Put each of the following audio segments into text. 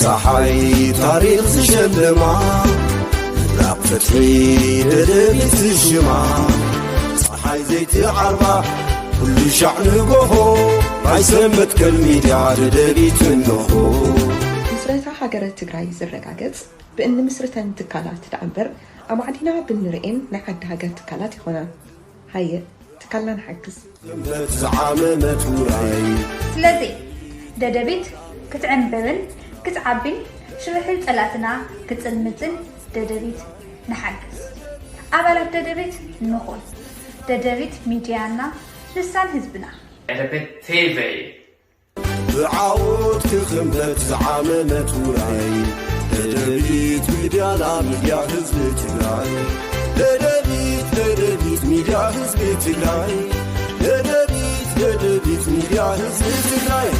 صحي تاريخ زشلما فتري دبيت الجمع صحي زيت عربة كل شعن قهو ما يسمت كالميديا دبيت النهو مسرتا حاجرة تقرأي زرقاقت بأن مسرتا تكالات تعبر أما عدينا بالنرئين نحد حاجة تكالات هنا هاي تكالنا نحكس زعامة وراي سلازي دبيت كتعنببن كتعبين شرحي تلاتنا كتلمتن دبيت نحجز أبلا دبيت نقول دبيت ميديانا لسان حزبنا دبيت تيفي بعود كخمدة زعامة وراي دبيت ميديانا ميديا حزب تقراي دبيت ميديا حزب تقراي دبيت ميديا حزب تقراي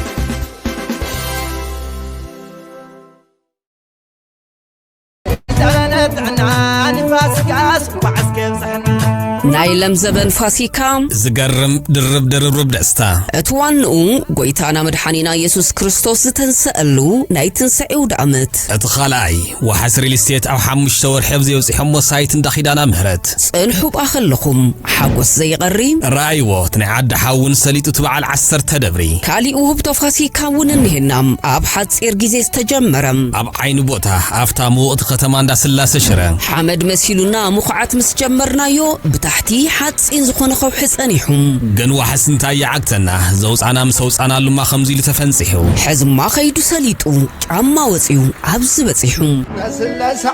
نايلم زبن فاسيكا زقرم درب دستا اتوانو قويتانا مدحانينا يسوس كريستوس تنسألو ناي تنسعيو دعمت اتخالاي وحسري لستيت او حمش تور حفظي وصيحمو سايت اندخيدانا مهرت سنحوب اخلقم حاقوس زي غريم رايوو تنعاد حاون سليتو تبع العسر تدبري كالي اوهبتو فاسيكا وننهنام ابحاد سير جيزيس تجمرم اب عين بوتا افتامو اتختمان دا سلاسة شرا حمد مسيلونا مخعات مسجمرنا يو تحتي حدس إن زخون خوب حسانيحهم قنوا حسن تايا عكتنا زوز أنا مسوز أنا لما خمزي لتفنسيحو حزم ما خيدو ساليتو عما وزيو عبز بتسيحهم نسلس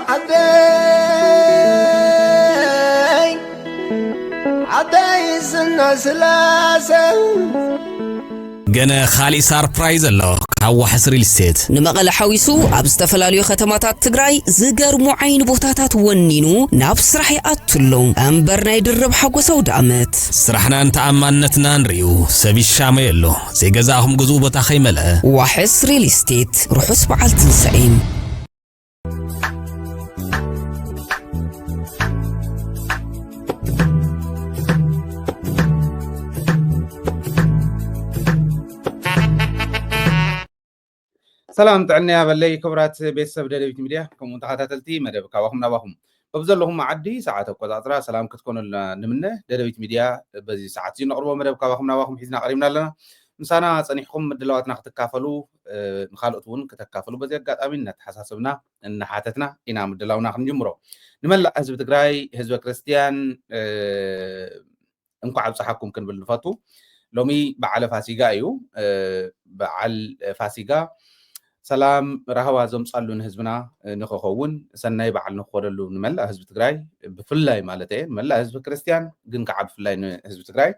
عداي سنسلاسل قنا خالي ساربرايز الله كاو حسري للسيت نمغل حويسو عبز تفلاليو ختماتات تقراي زقر معين بوتاتات ونينو نابس رح يقاتلو أمبرنا يدرب حقو سود عمت سرحنا انت أمانتنا نريو سبي الشام يلو زي قزاهم قزوبة خيملة وحسري للستيت روحو سبعال تنسعين سلام تعني يا بلي كبرات بيتسب دبيت ميديا كم تحتاتلتي مدب كواهم نواهم ببزل لهم معدي ساعات وقطعة سلام كتكون نمنه دبيت ميديا بزي ساعتين نقربوا مدب كواهم نواهم حيزنا قريبنا لنا مسانا صنيحكم دلواتنا تكافلوا نخالطون كتكافلوا بزي قد امين حساسبنا ان حاتتنا انا مدلاونا خنجمرو نملا حزب تግራይ حزب كريستيان انكو عبد صحكم كنبل فاتو لومي بعل فاسيغا ايو بعل فاسيغا سلام رهوا زمصالون حزبنا نخخون سناي بعل نخودلو نملا حزب تግራይ بفلاي مالته ملا حزب كريستيان ግን كعب فلاي حزب تግራይ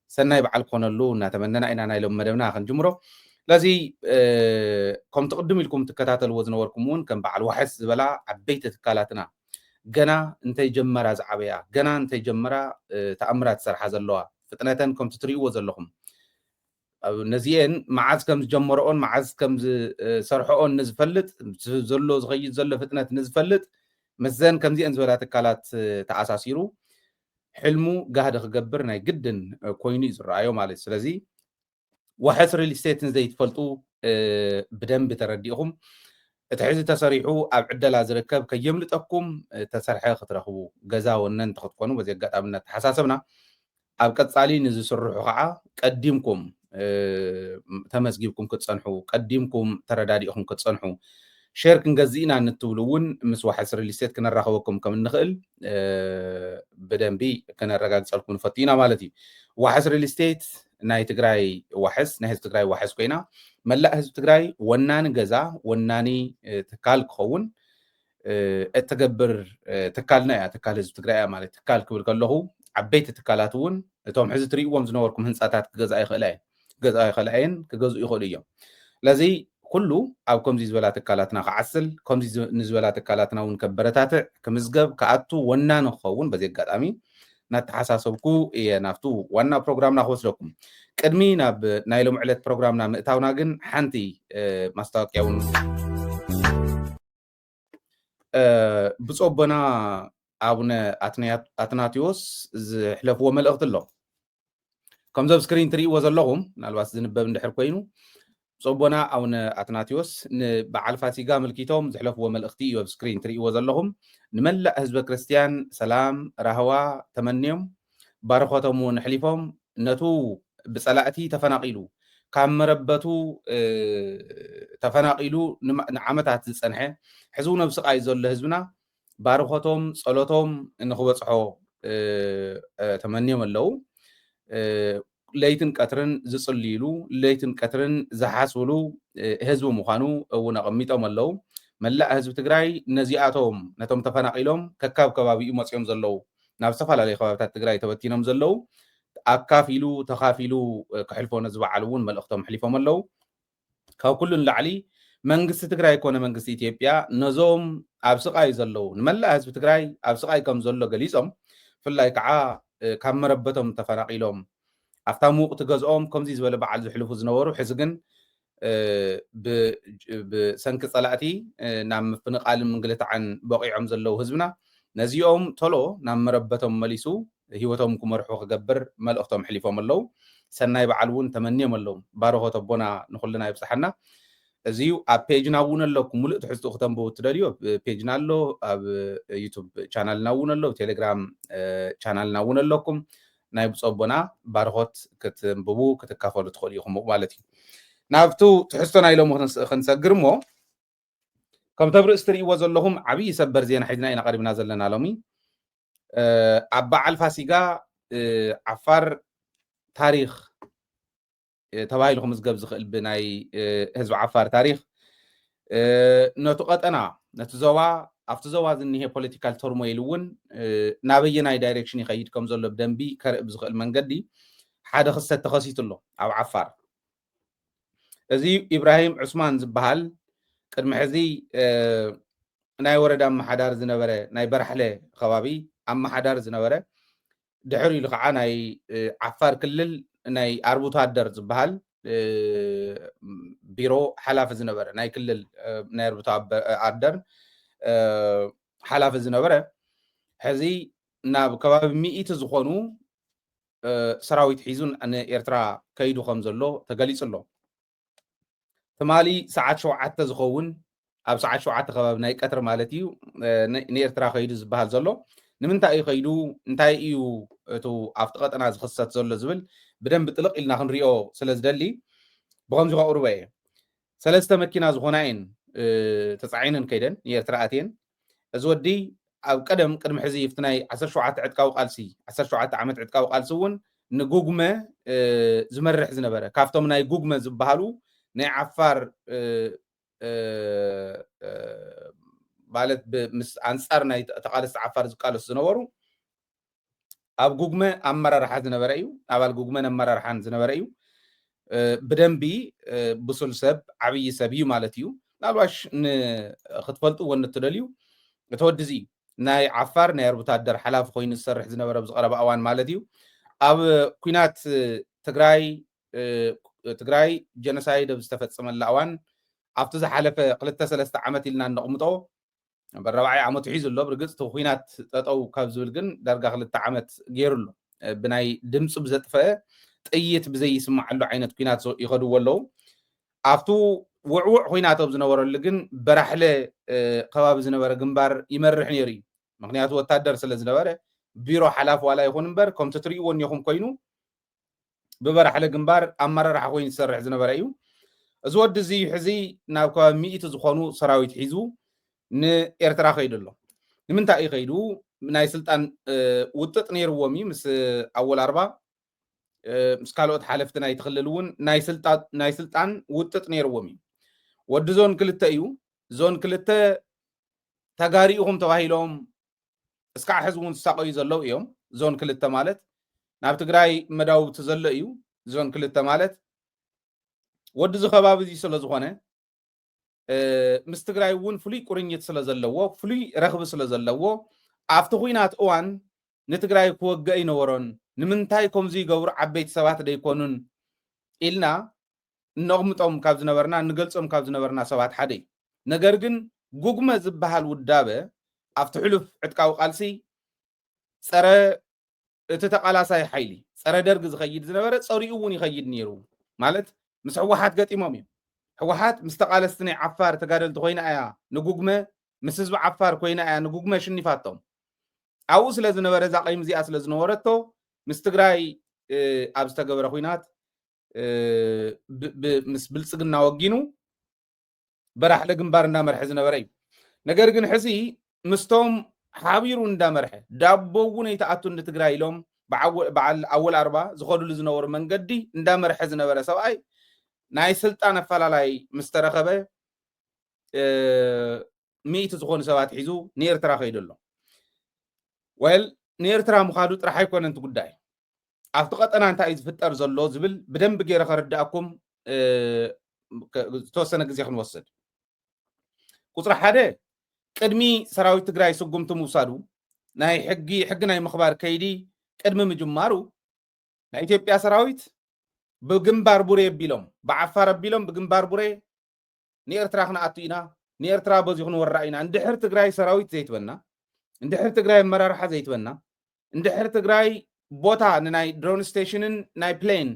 سناي بعل كونلو نتمنى انا نايلوم مدبنا خنجمرو لازي كم تقدم لكم تكتاتلو وزنوركمون كم بعل وحس زبلا عبيت تكالاتنا جنا انت جمرا زعبيا جنا انت جمرا تأمرات سرحة زلوا فتنتن كم تتريو زلهم نزيين معاز كم جمرون معاز كم سرحون نزفلت زلو صغير زلو فتنة نزفلت مزان كم زي انزولات تكالات تعاساسيرو حلمو قاعد خجبرنا جدا كويني زرعيو مالي سلازي وحسر الاستيتن زي تفلطو بدن بترديهم تحيز تسريحو اب عدل زركب كيملطكم تسرحه خطرخو غزا ونن تخطكونو بزي قطامنا تحساسبنا اب قصالي نزسرحو خعا قديمكم تمسجيبكم كتصنحو قديمكم ترداديكم كتصنحو شير كنغزينا نتولون مس وحسر الاستيت كنراخوكم كم نخل بدنبي كنرغاصلكم فتينا مالتي وحسر الاستيت ناي تግራይ وحس ناي تግራይ وحس كوينا ملا حزب تግራይ ونان غزا وناني تكال كون اتغبر تكالنا يا تكال حزب تግራይ ማለት تكال كبل كلهو عبيت تكالاتون اتوم حزب تريوم زنوركم هنصاتات غزا يخلاين كغزو يخول እዮም لذي كله او كمزي زبلا تكالاتنا خعسل كمزي نزبلا تكالاتنا ونكبرتات كمزغب كاتو ونان خون بزي قدامي نتحساسبكو نافتو وانا بروجرامنا خوسلكم قدمي ناب نايلوم علت بروجرامنا مئتاونا جن حنتي ماستاقياون بصوبنا ابونا اتناتيوس زحلفو ملأخت الله كم زب سكرين تري وزلهم نالباس زنبب اندحر كوينو صوبنا أو أتناتيوس بعل فاسيقا ملكيتهم زحلف وملأختي وب سكرين تري وزلهم نملأ حزب كريستيان سلام رهوا تمنيهم بارخوتهم ونحليفهم نتو بصلاأتي تفناقيلو كام مربتو تفناقيلو نعمتات السنحة حزونا بسقاي زول حزبنا بارخوتهم صلوتهم إنه بصحو تمنيهم اللو ليتن قطرن زصليلو ليتن قطرن زحاسولو حزب مخانو او نقميطهم اللو ملا حزب تግራይ نزياتهم نتم تفناقيلهم ككاب كبابي مصيوم زلو ናብ ዝተፈላለዩ ከባቢታት ትግራይ ተበቲኖም ዘለው ኣካፊሉ ተኻፊሉ ክሕልፎነ ዝበዓል እውን መልእኽቶም ሕሊፎም ኣለው ካብ ኩሉን ላዕሊ መንግስቲ ትግራይ ኮነ መንግስቲ ኢትዮጵያ ነዞም ኣብ ስቃይ ዘለው ንመላእ ህዝቢ ትግራይ ኣብ ስቃይ ከም ዘሎ ገሊፆም ፍላይ ከዓ ካብ መረበቶም ተፈናቂሎም ኣብታ ሙቕ ትገዝኦም ከምዚ ዝበለ በዓል ዝሕልፉ ዝነበሩ ሕዚ ግን ብሰንኪ ፀላእቲ ናብ ምፍንቃልን ምንግልታዕን በቂዖም ዘለው ህዝብና ነዚኦም ቶሎ ናብ መረበቶም መሊሱ ሂወቶም ክመርሑ ክገብር መልእኽቶም ሕሊፎም ኣለው ሰናይ በዓል እውን ተመንዮም ኣለው ባረኾት ኣቦና ንኩልና ይብፅሐና እዚዩ ኣብ ፔጅና እውን ኣለኩም ሙሉእ ትሕዝቱ ክተንብቡ ትደልዩ ፔጅና ኣሎ ኣብ ዩቱብ ቻናልና እውን ኣሎ ቴሌግራም ቻናልና እውን ኣለኩም ናይ ብፁዕ ኣቦና ባረኾት ክትንብቡ ክትካፈሉ ትኽእሉ ኢኹም ማለት እዩ ናብቱ ትሕዝቶና ኢሎም ክንሰግር እሞ ከም ተብርእስ ትርእይዎ ዘለኹም ዓብዪ ሰበር ዜና ሒዝና ኢና ቀሪብና ዘለና ሎሚ ኣብ በዓል ፋሲጋ ዓፋር ታሪክ ተባሂሉ ክምዝገብ ዝኽእል ብናይ ህዝቢ ዓፋር ታሪክ ነቱ ቀጠና ነቲ ዞባ ኣብቲ ዞባ ዝኒሄ ፖለቲካል ተርሞይል እውን ናበየናይ ዳይሬክሽን ይኸይድ ከም ዘሎ ብደንቢ ከርኢ ብዝኽእል መንገዲ ሓደ ክስተት ተኸሲቱ ኣሎ ኣብ ዓፋር እዚ ኢብራሂም ዑስማን ዝበሃል ቅድሚ ሕዚ ናይ ወረዳ ኣመሓዳር ዝነበረ ናይ በራሕለ ከባቢ ኣመሓዳር ዝነበረ ድሕሪ ኢሉ ከዓ ናይ ዓፋር ክልል ናይ ኣርቡቶ ኣደር ዝበሃል ቢሮ ሓላፊ ዝነበረ ናይ ክልል ናይ ኣርቡቶ ኣደር ሓላፊ ዝነበረ ሕዚ ናብ ከባቢ 100 ዝኾኑ ሰራዊት ሒዙን ንኤርትራ ከይዱ ከም ዘሎ ተገሊጹ ኣሎ ትማሊ ሰዓት 7 ዝኸውን ኣብ ሰዓት 7 ከባቢ ናይ ቀትሪ ማለት እዩ ንኤርትራ ከይዱ ዝበሃል ዘሎ ንምንታይ እዩ ከይዱ እንታይ እዩ እቱ ኣብቲ ቀጠና ዝኽሰት ዘሎ ዝብል ብደንብ ጥልቕ ኢልና ክንሪኦ ስለ ዝደሊ ብከምዚ ከቕርበ እየ ሰለስተ መኪና ዝኾና እየን ተፃዒነን ከይደን ንኤርትራ ኣትየን እዚ ወዲ ኣብ ቀደም ቅድሚ ሕዚ ፍቲ ናይ 17 ዕጥቃዊ ቃልሲ 17 ዓመት ዕጥቃዊ ቃልሲ እውን ንጉግመ ዝመርሕ ዝነበረ ካብቶም ናይ ጉግመ ዝበሃሉ ናይ ዓፋር ማለት ምስ ኣንፃር ናይ ተቃለስቲ ዓፋር ዝቃለሱ ዝነበሩ ኣብ ጉግመ ኣመራርሓ ዝነበረ እዩ ኣባል ጉግመን ኣመራርሓን ዝነበረ እዩ ብደንቢ ብሱል ሰብ ዓብዪ ሰብ እዩ ማለት እዩ ናልባሽ ንክትፈልጡ ወን እትደልዩ እተወዲ እዚ ናይ ዓፋር ናይ ኣርቡቶ ኣደር ሓላፊ ኮይኑ ዝሰርሕ ዝነበረ ብዝቐረበ እዋን ማለት እዩ ኣብ ኩናት ትግራይ ጀኖሳይድ ኣብ ዝተፈፀመላ እዋን ኣብቲ ዝሓለፈ 2-3 ዓመት ኢልና ነቕምጦ ብረባዓይ ዓመቱ ሒዙ ኣሎ ብርግፅ እቲ ኩናት ጠጠው ካብ ዝብል ግን ዳርጋ 2 ዓመት ገይሩሎ ብናይ ድምፂ ብዘጥፈአ ጥይት ብዘይስማዓሉ ዓይነት ኩናት ይኸድዎ ኣለዉ ኣብቱ ውዕውዕ ኩናት ኣብ ዝነበረሉ ግን በራሕለ ከባቢ ዝነበረ ግንባር ይመርሕ ነይሩ እዩ ምክንያቱ ወታደር ስለ ዝነበረ ቢሮ ሓላፊ ዋላ ይኹን እምበር ከምቲ ትርእይዎ እኒኹም ኮይኑ ብበራሕለ ግንባር ኣመራርሓ ኮይኑ ዝሰርሕ ዝነበረ እዩ እዚ ወዲ እዚ ሕዚ ናብ ከባቢ 100 ዝኾኑ ሰራዊት ሒዙ ንኤርትራ ከይዱ ኣሎ ንምንታይ እዩ ከይዱ ናይ ስልጣን ውጥጥ ነይርዎም እዩ ምስ ኣወል ኣርባ ምስ ካልኦት ሓለፍቲ ናይ ትኽልል እውን ናይ ስልጣን ውጥጥ ነይርዎም እዩ ወዲ ዞን 2 እዩ ዞን 2 ተጋሪኡኹም ተባሂሎም እስካዕ ሕዚ እውን ዝሳቀዩ ዘለው እዮም ዞን 2 ማለት ናብ ትግራይ መዳውቲ ዘሎ እዩ ዞን 2 ማለት ወዲ እዚ ከባቢ እዚ ስለ ዝኾነ ምስ ትግራይ እውን ፍሉይ ቁርኝት ስለ ዘለዎ ፍሉይ ረኽቢ ስለ ዘለዎ ኣብቲ ኩናት እዋን ንትግራይ ክወግአ ይነበሮን ንምንታይ ከምዚ ይገብሩ ዓበይቲ ሰባት ደይኮኑን ኢልና ነቕምጦም ካብ ዝነበርና ንገልፆም ካብ ዝነበርና ሰባት ሓደ እዩ ነገር ግን ጉግመ ዝበሃል ውዳበ ኣብቲ ሕሉፍ ዕጥቃዊ ቃልሲ ፀረ እቲ ተቃላሳይ ሓይሊ ፀረ ደርጊ ዝኸይድ ዝነበረ ፀሪኡ እውን ይኸይድ ነይሩ ማለት ምስ ሕወሓት ገጢሞም እዮም ሕወሓት ምስተቃለስትኒ ዓፋር ተጋደልቲ ኮይና እያ ንጉግመ ምስ ህዝቢ ዓፋር ኮይና እያ ንጉግመ ሽኒፋቶም ኣብኡ ስለ ዝነበረ እዛ ቀይም እዚኣ ስለ ዝነበረቶ ምስ ትግራይ ኣብ ዝተገበረ ኩናት ምስ ብልፅግና ወጊኑ በራሕለ ግንባር እንዳመርሐ ዝነበረ እዩ ነገር ግን ሕዚ ምስቶም ሓቢሩ እንዳመርሐ ዳቦ እውን ይተኣቱ ንትግራይ ኢሎም በዓል ኣወል ኣርባ ዝኸድሉ ዝነበሩ መንገዲ እንዳመርሐ ዝነበረ ሰብኣይ ናይ ስልጣን ኣፈላላይ ምስተረኸበ ሚእቲ ዝኾኑ ሰባት ሒዙ ንኤርትራ ከይዱ ኣሎ ወል ንኤርትራ ምኻዱ ጥራሕ ኣይኮነን እቲ ጉዳይ ኣብቲ ቀጠና እንታይ እዩ ዝፍጠር ዘሎ ዝብል ብደንቢ ገይረ ከረዳእኩም ዝተወሰነ ግዜ ክንወስድ ቁፅሪ ሓደ ቅድሚ ሰራዊት ትግራይ ስጉምቲ ምውሳዱ ናይ ሕጊ ናይ ምኽባር ከይዲ ቅድሚ ምጅማሩ ናይ ኢትዮጵያ ሰራዊት ብግንባር ቡሬ ኣቢሎም ብዓፋር ኣቢሎም ብግንባር ቡሬ ንኤርትራ ክንኣቱ ኢና ንኤርትራ በዚሁ ክንወራ ኢና እንድሕር ትግራይ ሰራዊት ዘይትበና እንድሕር ትግራይ ኣመራርሓ ዘይትበና እንድሕር ትግራይ ቦታ ንናይ ድሮን ስቴሽንን ናይ ፕሌን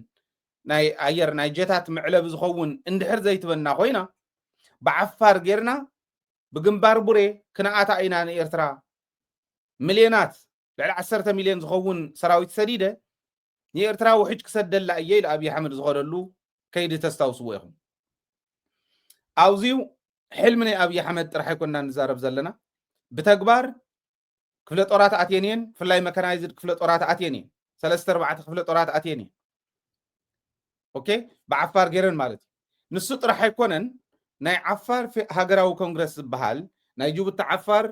ናይ ኣየር ናይ ጀታት ምዕለብ ዝኸውን እንድሕር ዘይትበና ኮይና ብዓፋር ጌርና ብግንባር ቡሬ ክንኣታ ኢና ንኤርትራ ሚልዮናት ልዕሊ 10 ሚልዮን ዝኸውን ሰራዊት ሰዲደ ንኤርትራ ውሕጅ ክሰደላ እየ ኢሉ ኣብዪ ኣሕመድ ዝኸደሉ ከይዲ ተስታውስዎ ኢኹም ኣብዚዩ ሕልሚ ናይ ኣብዪ ኣሕመድ ጥራሕ ኣይኮንና ንዛረብ ዘለና ብተግባር ክፍለ ጦራት ኣትየን እየን ብፍላይ መካናይዝድ ክፍለ ጦራት ኣትየን እየን 3-4 ክፍለ ጦራት ኣትየን እየን ኦኬ ብዓፋር ጌረን ማለት እዩ ንሱ ጥራሕ ኣይኮነን ናይ ዓፋር ሃገራዊ ኮንግረስ ዝበሃል ናይ ጅቡቲ ዓፋር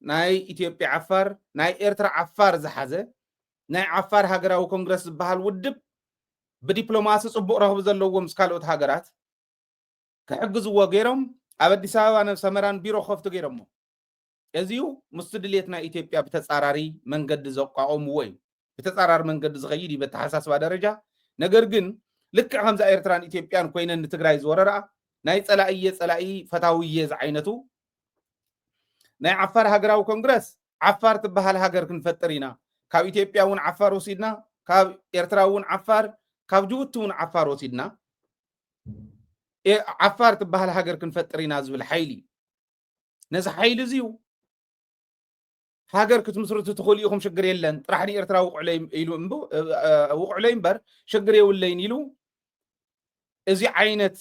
ናይ ኢትዮጵያ ዓፋር ናይ ኤርትራ ዓፋር ዝሓዘ ናይ ዓፋር ሃገራዊ ኮንግረስ ዝበሃል ውድብ ብዲፕሎማሲ ጽቡቕ ረኽቢ ዘለዎ ምስ ካልኦት ሃገራት ክሕግዝዎ ገይሮም ኣብ ኣዲስ ኣበባ ናብ ሰመራን ቢሮ ከፍቱ ገይሮሞ እዚዩ ምስ ድሌት ናይ ኢትዮጵያ ብተጻራሪ መንገዲ ዘቋቆምዎ እዩ ብተጻራሪ መንገዲ ዝኸይድ እዩ በተሓሳስባ ደረጃ ነገር ግን ልክዕ ከምዛ ኤርትራን ኢትዮጵያን ኮይነን ንትግራይ ዝወረራ ናይ ፀላኢ ፈታውየ ዝዓይነቱ ናይ ዓፋር ሃገራዊ ኮንግረስ ዓፋር ትበሃል ሃገር ክንፈጥር ኢና ካብ ኢትዮጵያ እውን ዓፋር ወሲድና ካብ ኤርትራ እውን ዓፋር ካብ ጅቡቲ እውን ዓፋር ወሲድና ዓፋር ትበሃል ሃገር ክንፈጥር ኢና ዝብል ሓይሊ ነዚ ሓይሊ እዚዩ ሃገር ክትምስርቱ ትኽእሉ ኢኹም ሽግር የለን ጥራሕ ንኤርትራ ውቁዕለይ እምበር ሽግር የብለይን ኢሉ እዚ ዓይነት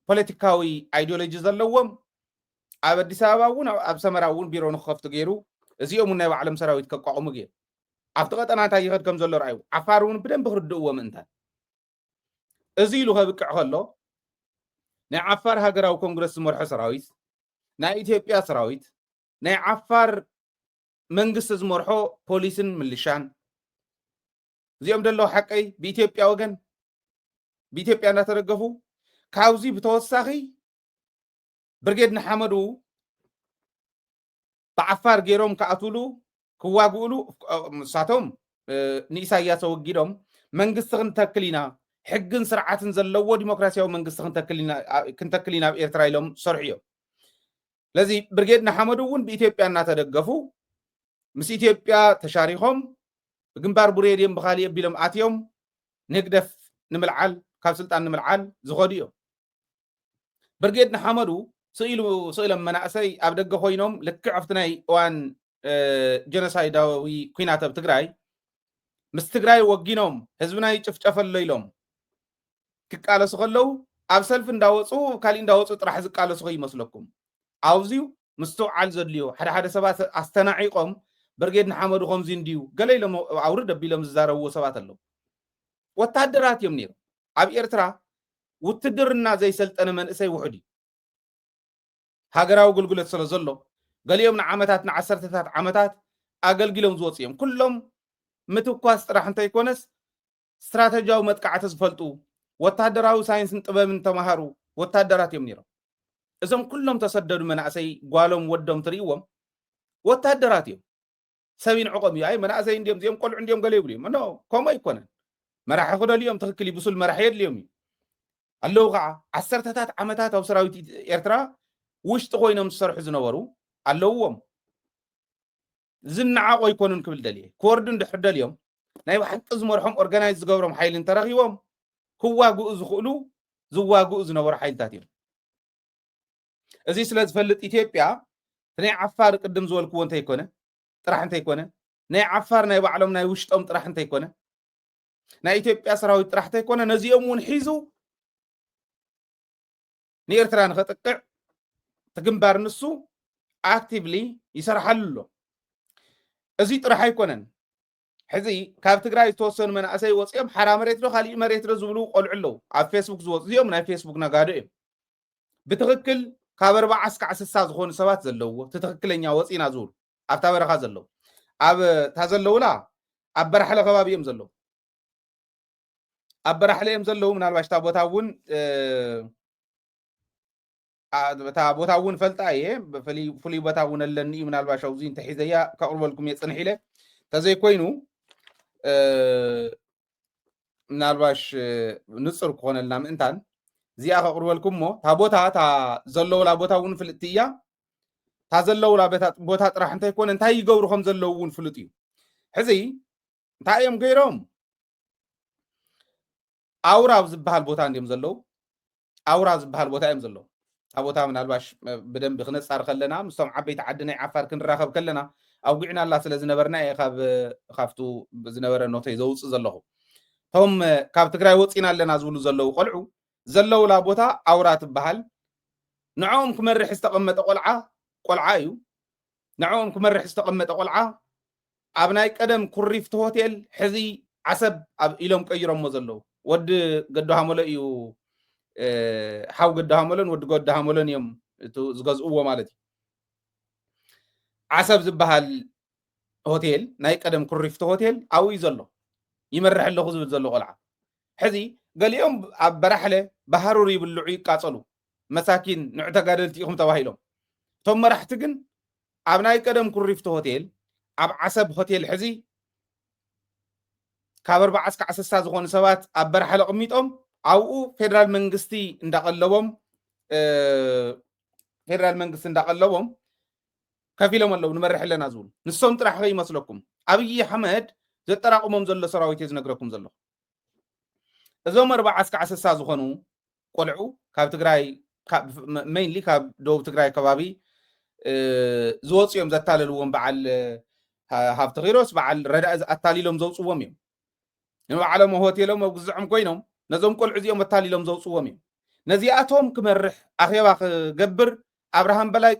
ፖለቲካዊ ኣይዲዮሎጂ ዘለዎም ኣብ ኣዲስ ኣበባ እውን ኣብ ሰመራ እውን ቢሮ ንክኸፍቱ ገይሩ እዚኦም ናይ ባዕሎም ሰራዊት ከቋቁሙ ገይሩ ኣብቲ ቀጠና እንታይ ይኸድ ከም ዘሎ ረኣዩ ዓፋር እውን ብደንቢ ክርድእዎ ምእንታን እዚ ኢሉ ከብቅዕ ከሎ ናይ ዓፋር ሃገራዊ ኮንግረስ ዝመርሖ ሰራዊት ናይ ኢትዮጵያ ሰራዊት ናይ ዓፋር መንግስቲ ዝመርሖ ፖሊስን ምልሻን እዚኦም ደለዉ ሓቀይ ብኢትዮጵያ ወገን ብኢትዮጵያ እንዳተደገፉ ካብዚ ብተወሳኺ ብርጌድ ንሓመዱ ብዓፋር ገይሮም ከኣትውሉ ክዋግእሉ ንሳቶም ንኢሳያስ ወጊዶም መንግስቲ ክንተክል ኢና ሕግን ስርዓትን ዘለዎ ዲሞክራሲያዊ መንግስቲ ክንተክል ኢና ኣብ ኤርትራ ኢሎም ሰርሑ እዮም ለዚ ብርጌድ ንሓመዱ እውን ብኢትዮጵያ እናተደገፉ ምስ ኢትዮጵያ ተሻሪኾም ብግንባር ቡሬድዮም ብኻሊእ ኣቢሎም ኣትዮም ንግደፍ ንምልዓል ካብ ስልጣን ንምልዓል ዝኸዱ እዮም ብርጌድ ንሓመዱ ስኢሎም መናእሰይ ኣብ ደገ ኮይኖም ልክዕ ኣብቲ ናይ እዋን ጀኖሳይዳዊ ኩናት ኣብ ትግራይ ምስ ትግራይ ወጊኖም ህዝብና ይጭፍጨፈሎ ኢሎም ክቃለሱ ከለዉ ኣብ ሰልፊ እንዳወፁ ካሊእ እንዳወፁ ጥራሕ ዝቃለሱ ይመስለኩም ኣብዚዩ ምስተውዓል ዘድልዮ ሓደ ሰባት ኣስተናዒቆም ብርጌድ ንሓመዱ ከምዚ እንድዩ ገለ ኢሎም ኣውርድ ኣቢሎም ዝዛረብዎ ሰባት ኣለዉ ወታደራት እዮም ነይሮም ኣብ ኤርትራ ውትድርና ዘይሰልጠነ መንእሰይ ውሑድ እዩ ሃገራዊ ግልግሎት ስለ ዘሎ ገሊኦም ንዓመታት ንዓሰርተታት ዓመታት ኣገልጊሎም ዝወፁ እዮም ኩሎም ምትኳስ ጥራሕ እንተይኮነስ ስትራቴጂያዊ መጥቃዕቲ ዝፈልጡ ወታደራዊ ሳይንስን ጥበብን ተማሃሩ ወታደራት እዮም ነይሮም እዞም ኩሎም ተሰደዱ መናእሰይ ጓሎም ወዶም ትርእይዎም ወታደራት እዮም ሰብ ይንዕቆም እዩ ኣይ መናእሰይ እንዲኦም እዚኦም ቆልዑ እንዲኦም ገለ ይብሉ እዮም ኖ ከምኡ ኣይኮነን መራሒ ክደልዮም ትኽክል ይብሱል መራሒ የድልዮም እዩ ኣለዉ ከዓ ዓሰርተታት ዓመታት ኣብ ሰራዊት ኤርትራ ውሽጢ ኮይኖም ዝሰርሑ ዝነበሩ ኣለውዎም ዝነዓቆ ይኮኑን ክብል ደልየ ክወርዱ እንድሕር ደልዮም ናይ ባሕቂ ዝመርሖም ኦርጋናይዝ ዝገብሮም ሓይልን ተረኺቦም ክዋግኡ ዝኽእሉ ዝዋግኡ ዝነበሩ ሓይልታት እዮም እዚ ስለ ዝፈልጥ ኢትዮጵያ ናይ ዓፋር ቅድም ዝበልክዎ እንተይኮነ ጥራሕ እንተይኮነ ናይ ዓፋር ናይ ባዕሎም ናይ ውሽጦም ጥራሕ እንተይኮነ ናይ ኢትዮጵያ ሰራዊት ጥራሕ እንተይኮነ ነዚኦም እውን ሒዙ ንኤርትራ ንኸጥቅዕ ትግንባር ንሱ ኣክቲቭሊ ይሰርሓሉ ኣሎ እዚ ጥራሕ ኣይኮነን ሕዚ ካብ ትግራይ ዝተወሰኑ መናእሰይ ወፂኦም ሓራ መሬት ዶ ካሊእ መሬት ዶ ዝብሉ ቆልዑ ኣለዉ ኣብ ፌስቡክ ዝወፁ እዚኦም ናይ ፌስቡክ ነጋዶ እዮም ብትክክል ካብ 40 እስካዕ 60 ዝኾኑ ሰባት ዘለውዎ ትክክለኛ ወፂና ዝብሉ ኣብታ በረኻ ዘለዉ ኣብ ታዘለውላ ኣብ በራሕለ ከባቢ እዮም ዘለዉ ኣብ በራሕለ እዮም ዘለዉ ምናልባሽ ታ ቦታ እውን ፈልጣ እየ ፍሉይ ቦታ እውን ኣለኒ እዩ ምናልባሽ ኣብዚ እንተሒዘያ ከቕርበልኩም እየ ፅንሕ ኢለ ተዘይኮይኑ ምናልባሽ ንፅር ክኾነልና ምእንታን እዚኣ ከቕርበልኩም እሞ ታ ቦታ ታ ዘለውላ ቦታ እውን ፍልጥቲ እያ ታ ዘለውላ ቦታ ጥራሕ እንተይኮነ እንታይ ይገብሩ ከም ዘለዉ እውን ፍሉጥ እዩ ሕዚ እንታይ እዮም ገይሮም ኣውራብ ዝበሃል ቦታ እንዲኦም ዘለዉ ኣውራ ዝበሃል ቦታ እዮም ዘለዉ ታ ቦታ ምናልባሽ ብደንቢ ክነፃር ከለና ምስቶም ዓበይቲ ዓዲ ናይ ዓፋር ክንራኸብ ከለና ኣውጊዕና ኣላ ስለ ዝነበርና እየ ካብቱ ዝነበረ ኖተይ ዘውፅእ ዘለኹ እቶም ካብ ትግራይ ወፂና ኣለና ዝብሉ ዘለዉ ቆልዑ ዘለውላ ቦታ ኣውራ ትበሃል ንዕኦም ክመርሕ ዝተቐመጠ ቆልዓ እዩ ንዕኦም ክመርሕ ዝተቐመጠ ቆልዓ ኣብ ናይ ቀደም ኩሪፍቲ ሆቴል ሕዚ ዓሰብ ኣብ ኢሎም ቀይሮሞ ዘለዉ ወዲ ገዳሃመሎ እዩ ሓው ገዳሃመሎን ወዲ ገዳሃመሎን እዮም ዝገዝእዎ ማለት እዩ ዓሰብ ዝበሃል ሆቴል ናይ ቀደም ኩሪፍቲ ሆቴል ኣብኡ እዩ ዘሎ ይመርሕ ኣለኹ ዝብል ዘሎ ቆልዓ ሕዚ ገሊኦም ኣብ በራሕለ ባህሩር ይብልዑ ይቃፀሉ መሳኪን ንዑ ተጋደልቲ ኢኹም ተባሂሎም እቶም መራሕቲ ግን ኣብ ናይ ቀደም ኩሪፍቲ ሆቴል ኣብ ዓሰብ ሆቴል ሕዚ ካብ 40 እስካዕ 60 ዝኾኑ ሰባት ኣብ በራሕለ ቅሚጦም ኣብኡ ፌደራል መንግስቲ እንዳቀለቦም ከፊሎም ኣለዉ ንመርሕ ኣለና ዝብሉ ንሶም ጥራሕ ከይመስለኩም ኣብይ ኣሕመድ ዘጠራቅሞም ዘሎ ሰራዊት እየ ዝነግረኩም ዘለኹ እዞም 40 እስካዕ 60 ዝኾኑ ቆልዑ ካብ ትግራይ ሜይንሊ ካብ ደቡብ ትግራይ ከባቢ ዝወፁ እዮም ዘታለልዎም በዓል ሃብቲ ኺሮስ በዓል ረዳእ ኣታሊሎም ዘውፅዎም እዮም ንባዕሎም ሆቴሎም ኣብ ግዝዖም ኮይኖም ነዞም ቆልዑ እዚኦም ኣታሊሎም ዘውፅዎም እዮም ነዚኣቶም ክመርሕ ኣኼባ ክገብር ኣብርሃም በላይ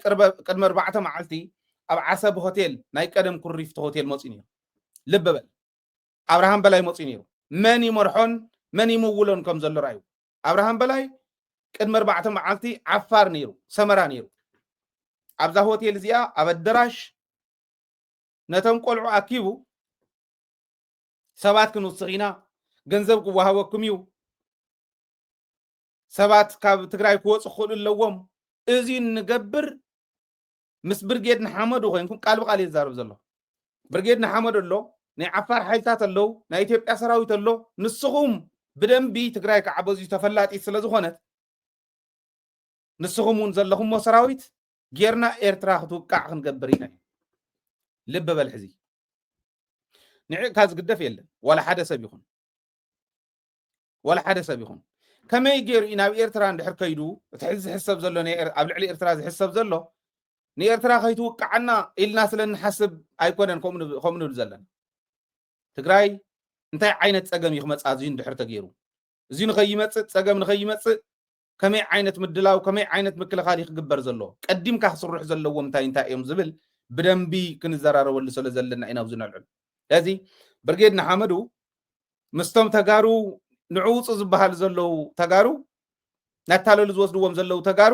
ቅድሚ 4 መዓልቲ ኣብ ዓሰብ ሆቴል ናይ ቀደም ኩሪፍቲ ሆቴል መፂ ነይሩ ልብ በል ኣብርሃም በላይ መፂ ነይሩ መን ይመርሖን መን ይምውሎን ከም ዘሎ ራእዩ ኣብርሃም በላይ ቅድሚ 4 መዓልቲ ዓፋር ነይሩ ሰመራ ነይሩ ኣብዛ ሆቴል እዚኣ ኣብ ኣዳራሽ ነቶም ቆልዑ ኣኪቡ ሰባት ክንውስኽ ኢና ገንዘብ ክወሃበኩም እዩ ሰባት ካብ ትግራይ ክወፁ ክኽእሉ ኣለዎም እዚ ንገብር ምስ ብርጌድ ንሓመዱ ኮይንኩም ቃል ብቃል ይዛረብ ዘሎ ብርጌድ ንሓመዱ ኣሎ ናይ ዓፋር ሓይልታት ኣለዉ ናይ ኢትዮጵያ ሰራዊት ኣሎ ንስኹም ብደንቢ ትግራይ ክዓበዙ ተፈላጢ ስለ ዝኾነት ንስኹም እውን ዘለኹምዎ ሰራዊት ጌርና ኤርትራ ክትውቃዕ ክንገብር ኢና ልብ በል ሕዚ ንዕቕካ ዝግደፍ የለን ወላ ሓደ ሰብ ይኹን ከመይ ገይሩ ናብ ኤርትራ እንድሕር ከይዱ እቲ ሕዚ ዝሕሰብ ዘሎ ኣብ ልዕሊ ኤርትራ ዝሕሰብ ዘሎ ንኤርትራ ከይትውቃዓና ኢልና ስለ ንሓስብ ኣይኮነን ከምኡ ንብል ዘለና ትግራይ እንታይ ዓይነት ፀገም ይኽመፃ እዙይ እንድሕር ተገይሩ እዚ ንኸይመፅእ ፀገም ንኸይመፅእ ከመይ ዓይነት ምድላው ከመይ ዓይነት ምክልኻል ክግበር ዘሎ ቀዲምካ ክስርሑ ዘለዎም እንታይ እዮም ዝብል ብደንቢ ክንዘራረበሉ ስለ ዘለና ኢና ኣብዚ ነልዕል ስለዚ ብርጌድ ንሓመዱ ምስቶም ተጋሩ ንዕውፁ ዝበሃል ዘለው ተጋሩ ናታለሉ ዝወስድዎም ዘለው ተጋሩ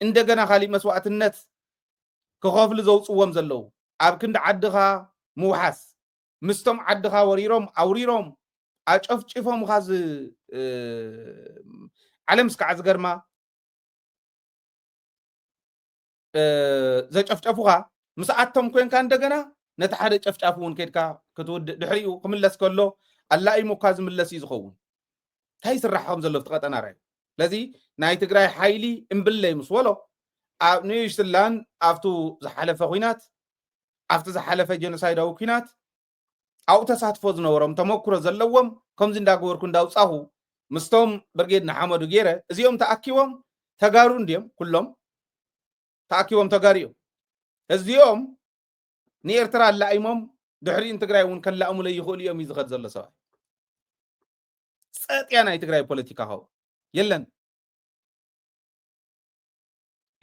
እንደገና ካሊእ መስዋዕትነት ክኸፍሉ ዘውፅዎም ዘለው ኣብ ክንዲ ዓድኻ ምውሓስ ምስቶም ዓድኻ ወሪሮም ኣውሪሮም ኣጨፍጭፎም ኻዚ ዓለም ስካዕ ዝገርማ ዘጨፍጨፉኻ ምስኣቶም ኮንካ እንደገና ነቲ ሓደ ጨፍጫፍ እውን ከድካ ክትውድእ ድሕሪኡ ክምለስ ከሎ ኣላኢሙካ ዝምለስ እዩ ዝኸውን እንታይ ይስራሕ ከም ዘሎ ትቐጠና ራእዩ ስለዚ ናይ ትግራይ ሓይሊ እምብለይ ምስ በሎ ኣብ ኒውዚላን ኣብቱ ዝሓለፈ ኩናት ኣብቲ ዝሓለፈ ጀኖሳይዳዊ ኩናት ኣብኡ ተሳትፎ ዝነበሮም ተመክሮ ዘለዎም ከምዚ እንዳገበርኩ እንዳውፃኹ ምስቶም ብርጌድ ንሓመዱ ገይረ እዚኦም ተኣኪቦም ተጋሩ እንድዮም ኩሎም تأكيوم تغاريو اليوم نيرترا لايمم دحرين تግራይ ውን ከላእሙ ለይ ይኽእሉ እዮም ይዝኸድ ዘሎ ሰባት ጸጥያ ናይ ትግራይ ፖለቲካ ኸው የለን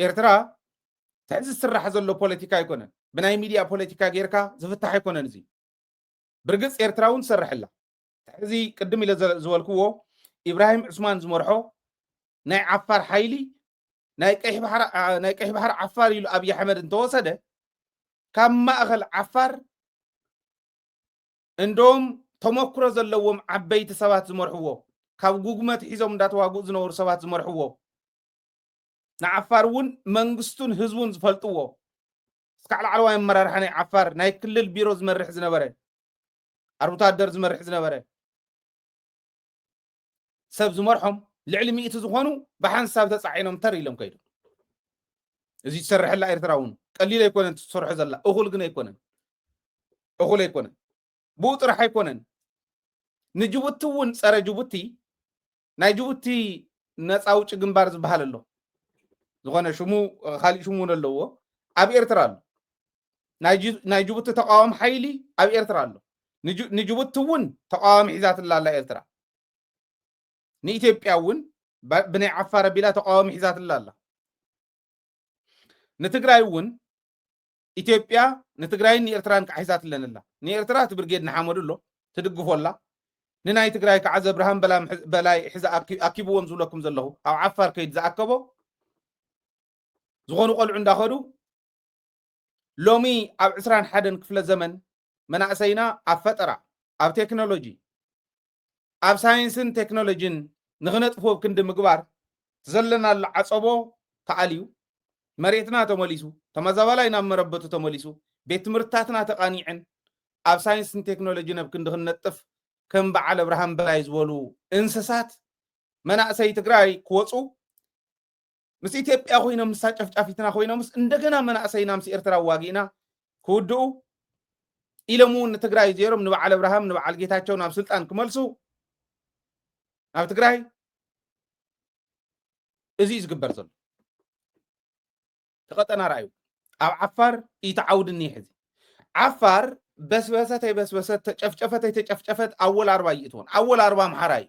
ኤርትራ ተዕዝ ስራሕ ዘሎ ፖለቲካ ኣይኮነን ብናይ ሚድያ ፖለቲካ ጌርካ ዝፍታሕ ኣይኮነን እዚ ብርግጽ ኤርትራ ውን ሰርሕላ ተዕዚ ቅድም ኢለ ዝበልክዎ ኢብራሂም ዑስማን ዝመርሖ ናይ ዓፋር ሓይሊ ናይ ቀይሕ ባሕር ዓፋር ኢሉ ኣብይ ኣሕመድ እንተወሰደ ካብ ማእኸል ዓፋር እንደውም ተመክሮ ዘለዎም ዓበይቲ ሰባት ዝመርሕዎ ካብ ጉግመት ሒዞም እንዳተዋግኡ ዝነበሩ ሰባት ዝመርሕዎ ንዓፋር ውን መንግስቱን ህዝቡን ዝፈልጥዎ እስካዕ ላዕለዋይ ኣመራርሓ ናይ ዓፋር ናይ ክልል ቢሮ ዝመርሕ ዝነበረ ኣርብቶ ኣደር ዝመርሕ ዝነበረ ሰብ ዝመርሖም ልዕሊ 100 ዝኾኑ ብሓንሳብ ተጻዒኖም ተር ኢሎም ከይዱ እዚ ዝሰርሐላ ኤርትራ ውን ቀሊል ኣይኮነን ትሰርሖ ዘላ እኹል ግን ኣይኮነን እኹል ኣይኮነን ብኡ ጥራሕ ኣይኮነን ንጅቡቲ ውን ፀረ ጅቡቲ ናይ ጅቡቲ ነፃ ውጭ ግንባር ዝበሃል ኣሎ ዝኾነ ሽሙ ካሊእ ሽሙ ኣለዎ ኣብ ኤርትራ ኣሎ ናይ ጅቡቲ ተቃዋሚ ሓይሊ ኣብ ኤርትራ ኣሎ ንጅቡቲ ውን ተቃዋሚ ሒዛትላ ኣላ ኤርትራ ንኢትዮጵያ ውን ብናይ ዓፋር ኣቢላ ተቃዋሚ ሒዛትላ ኣላ ንትግራይ ውን ኢትዮጵያ ንትግራይን ንኤርትራን ክሓሒዛትለን ኣላ ንኤርትራ ትብርጌድ ንሓመዱ ኣሎ ትድግፎላ ንናይ ትግራይ ከዓ ዘብርሃን በላይ ሒዛ ኣኪብዎም ዝብለኩም ዘለኹ ኣብ ዓፋር ከይድ ዝኣከቦ ዝኾኑ ቆልዑ እንዳኸዱ ሎሚ ኣብ 21 ክፍለ ዘመን መናእሰይና ኣብ ፈጠራ ኣብ ቴክኖሎጂ ኣብ ሳይንስን ቴክኖሎጂን ንኽነጥፎ ክንዲ ምግባር ዘለናሉ ዓፀቦ ተኣልዩ መሬትና ተመሊሱ ተመዛባላይ ናብ መረበቱ ተመሊሱ ቤት ትምህርትታትና ተቃኒዕን ኣብ ሳይንስን ቴክኖሎጂን ኣብ ክንዲ ክንነጥፍ ከም በዓል ብርሃን በላይ ዝበሉ እንስሳት መናእሰይ ትግራይ ክወፁ ምስ ኢትዮጵያ ኮይኖም ምስ ጨፍጫፊትና ኮይኖም ምስ እንደገና መናእሰይና ምስ ኤርትራ ዋጊና ክውድኡ ኢሎም ውን ንትግራይ ዜሮም ንበዓል ብርሃን ንበዓል ጌታቸው ናብ ስልጣን ክመልሱ ኣብ ትግራይ እዚ ዝግበር ዘሎ ተቀጠና ራእዩ ኣብ ዓፋር ይተዓውድኒ ሕዚ ዓፋር በስበሰት በስበሰት ተጨፍጨፈት ኣወል 40 ይእትውን ኣወል 40 ምሓራይ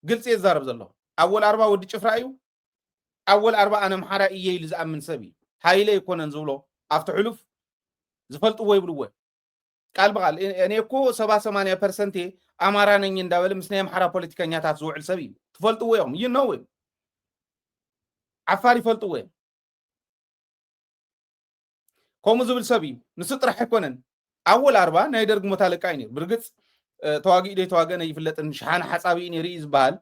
ግልጽ ይዛረብ ዘሎ ኣወል 40 ወዲ ጭፍራ እዩ ኣወል 40 ኣነ ምሓራይ እየ ኢሉ ዝኣምን ሰብ እዩ ሃይለ ይኮነን ዝብሎ ኣብቲ ሕሉፍ ዝፈልጥዎ ይብልዎ ቃል በቃል እኔ እኮ 70-80% ኣማራ ነኝ እንዳበለ ምስ ናይ ኣምሓራ ፖለቲከኛታት ዝውዕል ሰብ እዩ ትፈልጥዎ እዮም you know it ዓፋር ይፈልጥዎ እዮም ከምኡ ዝብል ሰብ እዩ ንሱ ጥራሕ ኣይኮነን ኣወል 40 ናይ ደርግ ሞታለቃ እዩ ነይሩ ብርግጽ ተዋጊኡ ዶ ተዋገነ ይፍለጥን ሸሓነ ሓፃቢ እዩ ነይሩ ዝበሃል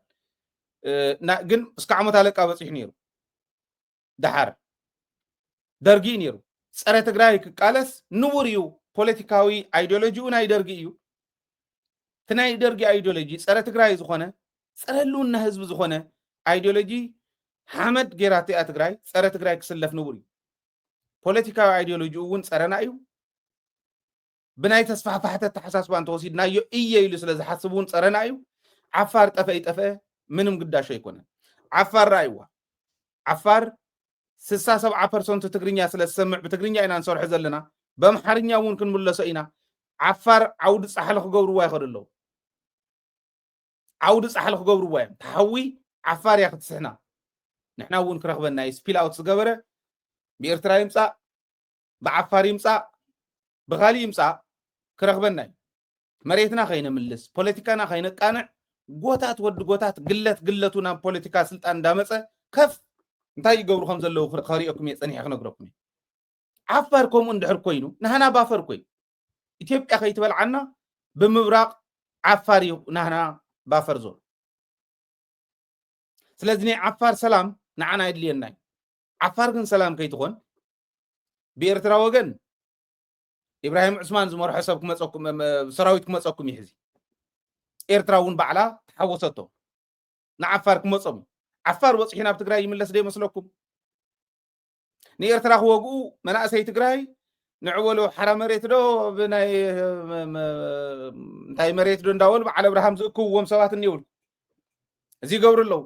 ግን እስካዕ ሞታለቃ በፂሑ ነይሩ ድሓር ደርጊ ነይሩ ፀረ ትግራይ ክቃለስ ንቡር እዩ ፖለቲካዊ አይዲዮሎጂኡ ናይ ደርጊ እዩ ትናይ ደርጊ አይዲዮሎጂ ፀረ ትግራይ ዝኾነ ፀረ ህልውና ህዝቢ ዝኾነ አይዲዮሎጂ ሓመድ ጌራቲ ትግራይ ፀረ ትግራይ ክስለፍ ንቡር እዩ ፖለቲካዊ አይዲዮሎጂ እውን ፀረና እዩ ብናይ ተስፋሕፋሕተ ተሓሳስባ እንተወሲድናዮ እየ ኢሉ ስለ ዝሓስቡን ፀረና እዩ ዓፋር ጠፈ ምንም ግዳሽ ኣይኮነን ዓፋር ራእይዋ ዓፋር 67% ትግርኛ ስለ ዝሰምዕ ብትግርኛ ኢና ንሰርሖ ዘለና በምሓርኛ እውን ክንምለሶ ኢና ዓፋር ዓውዲ ፃሕሊ ክገብርዋ ይኸዱ ኣለዉ ዓውዲ ፃሕሊ ክገብርዋ እዮም ተሓዊ ዓፋር እያ ክትስሕና ንሕና እውን ክረኽበና እዩ ስፒል ኣውት ዝገበረ ብኤርትራ ይምፃእ ብዓፋር ይምፃእ ብኻሊእ ይምፃእ ክረኽበና እዩ መሬትና ከይነምልስ ፖለቲካና ከይነቃንዕ ጎታት ወዲ ጎታት ግለቱ ናብ ፖለቲካ ስልጣን እንዳመፀ ከፍ እንታይ ይገብሩ ከም ዘለዉ ከሪኦኩም እየ ፀኒሐ ክነግረኩም ዓፋር ከምኡ እንድሕር ኮይኑ ንህና ባፈር ኮይኑ ኢትዮጵያ ከይትበልዓና ብምብራቕ ዓፋር እዩ ንህና ባፈር ዞ ስለዚ ናይ ዓፋር ሰላም ንዓና የድልየና እዩ ዓፋር ግን ሰላም ከይትኾን ብኤርትራ ወገን ኢብራሂም ዑስማን ዝመርሖ ሰብ ክመፀኩም ሰራዊት ክመፀኩም ይሕዚ ኤርትራ እውን ባዕላ ተሓወሰቶ ንዓፋር ክመፀሙ ዓፋር ወፂሑ ናብ ትግራይ ይምለስ ዶ ይመስለኩም ንኤርትራ ክወግኡ መናእሰይ ትግራይ ንዕወሉ ሓራ መሬት ዶ ብናይ እንታይ መሬት ዶ እንዳበሉ በዓል ብርሃም ዝእክብዎም ሰባት እኒብሉ እዚ ይገብሩ ኣለዉ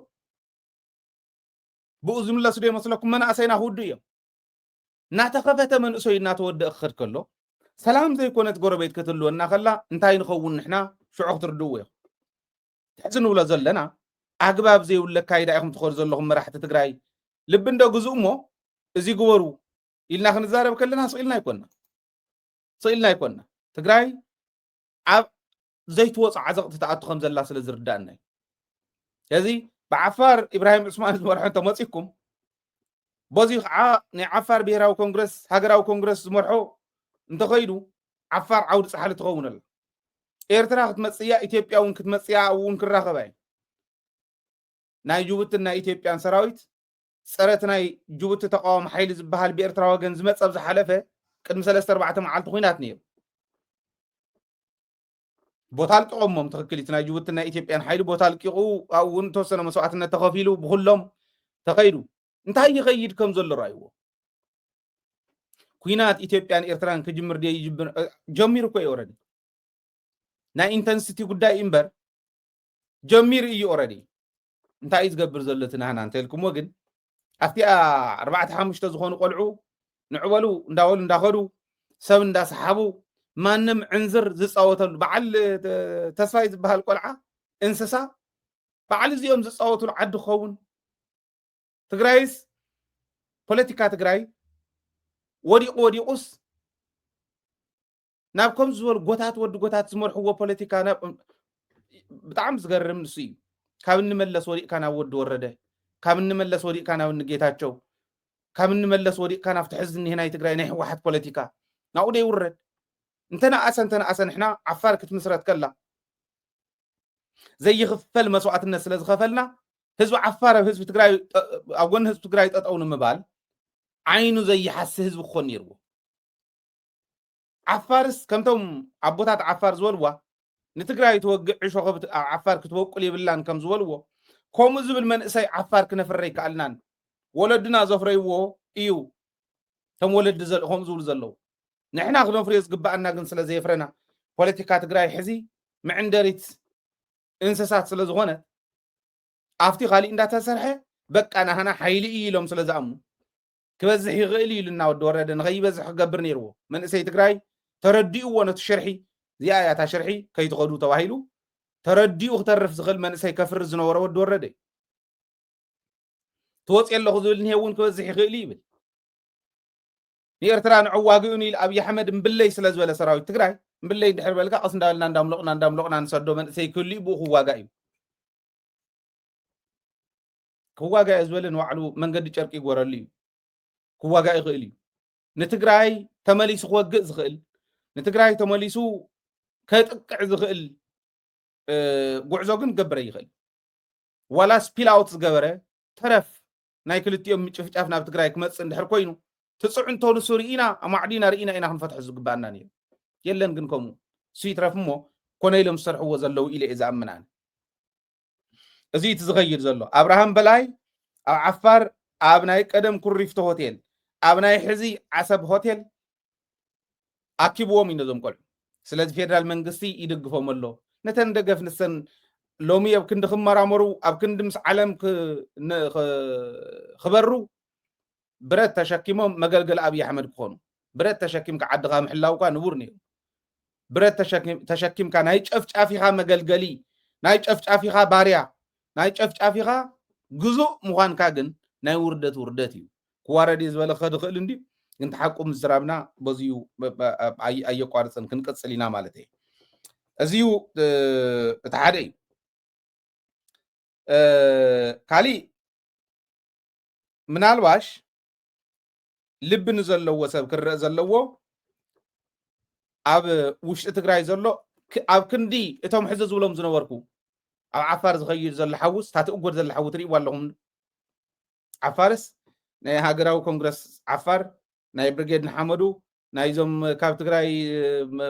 بؤزم الله سدي مسلكم من أسينا هودية ناتخفت من أسوي ناتود أخر كله سلام زي كونت قربيت كتلو إن خلا انتهي نخون نحنا شو عقدر دوه تحزن ولا زلنا أقباب زي ولا كايدا يخم تخرج زلهم راح تتقراي لبن دا جزءمه زي قورو إلنا خن زارب كلنا صيلنا يكوننا تقراي زي توص عزق تتعطى خمس الله سل زردنا هذه بعفار إبراهيم عثمان مرحون تمسككم بزيخ عفار بيراو كونغرس هاجراو كونغرس مرحو انت خيدو عفار عود صحة تغون له إيرترا تمسيا إثيوبيا ونك تمسيا ونك الرخبين ناي جوبتنا إثيوبيان سراويت صارت ناي جوبت تقاوم حيل زبحال بإيرترا وجن زمت أبز حلفه قدم 3-4 معالت خوينات نير بوتال قومم تخكليت ناي جوبتنا إثيوبيان حيل بوتال كيقو أو نتوسنا مسوعتنا تخافيلو بخلهم تخيلوا انت هاي يغيد كم زل رايو كوينات إثيوبيان إيرتران كجمر دي يجبر جمير كوي أوريدي نا إنتنسيتي قدا إمبر جمير إي أوريدي انت عايز قبر زلتنا هنا انتلكم وقن أفتي 4-5 تزخون قلعو نعولو نداخلو سب ندا سحابو ما نم عنزر زي صوتل بعل تسفايز بهالقلعة انسسا بعل زيهم زي صوتل عد خون تقرايس بوليتيكا تقراي وديقوس نابكم زول قوتات زمر هو بوليتيكا ناب بتعم زغرم نسي كاب نملس ودي كان ود ورده كاب نملس ودي كان ونجيتاچو كاب نملس ودي كان افتحزني هنا تقراي نحو واحد بوليتيكا ناودي يورد انتنا اسن احنا عفار كتمسرت كلا زي يخفل مسوعات الناس اللي خفلنا هزب عفار هزب تقراي اقول هزب تقراي تطون مبال عينو زي حس هزب خون يرو عفارس كمتم عبوتات عفار زولوا نتقراي توقع شوخبت عفار كتوقل يبلان كم زولوا كوم زبل من اساي عفار كنفري كالنان ولدنا زفريو ايو تم ولد زل هم زول زلو نحنا خدون فريز قبعنا قن سلا زي فرنا بوليتيكا تقراي حزي معندريت انساسات سلا زغونه افتي خالي اندا تسرحه بقى انا هنا حيلي يلوم سلا زامو كبزح يغلي لنا ودورده نغي بزح قبر نيرو من اسي تقراي ترديو ونه تشرحي زيايا تا شرحي كي تقودو تواهيلو ترديو اخترف زغل من اسي كفر زنوره ودورده توصي الله خذول نيون كبزح يغلي يبل نيرتران عواغوني ابي احمد مبلي سلا زوله سراوي تقراي مبلي دحر بالك اص ندالنا نداملقنا نسدو من اسي كلي بو خواغاي كواغا ازولن وعلو منقد چرقي غورلي كواغا يخيلي نتقراي تمليس خوغ زخيل نتقراي تمليسو كتقع زخيل غعزوغن قبر يخيل ولا سبيل اوت زغبره ترف ناي كلتيوم مچفጫፍ ናብ ትግራይ ክመጽ እንድሕር ኮይኑ ትጽዕንቶ ንሱሪኢና አማዕዲና ርኢና ኢና ክንፈትሕ ዝግባአና ነይ የለን ግን ኮሙ ስዊትረፍሞ ኮነይሎም ሰርሕዎ ዘለው ኢለ እዛምናን እዚ ትዝኸይድ ዘሎ አብርሃም በላይ ኣብ ዓፋር ኣብ ናይ ቀደም ኩሪፍቶ ሆቴል ኣብ ናይ ሕዚ ዓሰብ ሆቴል አኪብዎም ይነዞም ቆል ስለዚ ፌደራል መንግስቲ ይድግፎም ኣሎ ነተን ደገፍ ንሰን ሎሚ ኣብ ክንዲ ክመራመሩ ኣብ ክንዲ ምስ ዓለም ክበሩ ብረት ተሸኪሞም መገልገል አብይ አሕመድ ክኾኑ ብረት ተሸኪምካ ዓድኻ ምሕላውካ ንቡር ነይሩ ብረት ተሸኪምካ ናይ ጨፍጫፊኻ መገልገሊ ናይ ጨፍጫፊኻ ባርያ ናይ ጨፍጫፊኻ ግዙእ ምዃንካ ግን ናይ ውርደት እዩ ክዋረድ ዝበለ ክኽእል እንዲ ግን ተሓቁም ዝራብና በዚዩ ኣየቋርፅን ክንቅፅል ኢና ማለት እዩ እዚዩ እቲ ሓደ እዩ ካሊእ ምናልባሽ ልብ ንዘለዎ ሰብ ክርአ ዘለዎ ኣብ ውሽጢ ትግራይ ዘሎ ኣብ ክንዲ እቶም ሕዚ ዝብሎም ዝነበርኩ ኣብ ዓፋር ዝኸይድ ዘሎ ሓውስ ታትእጎድ ዘሎ ሓው ትርእይዎ ኣለኹም ዓፋርስ ናይ ሃገራዊ ኮንግረስ ዓፋር ናይ ብርጌድ ንሓመዱ ናይዞም ካብ ትግራይ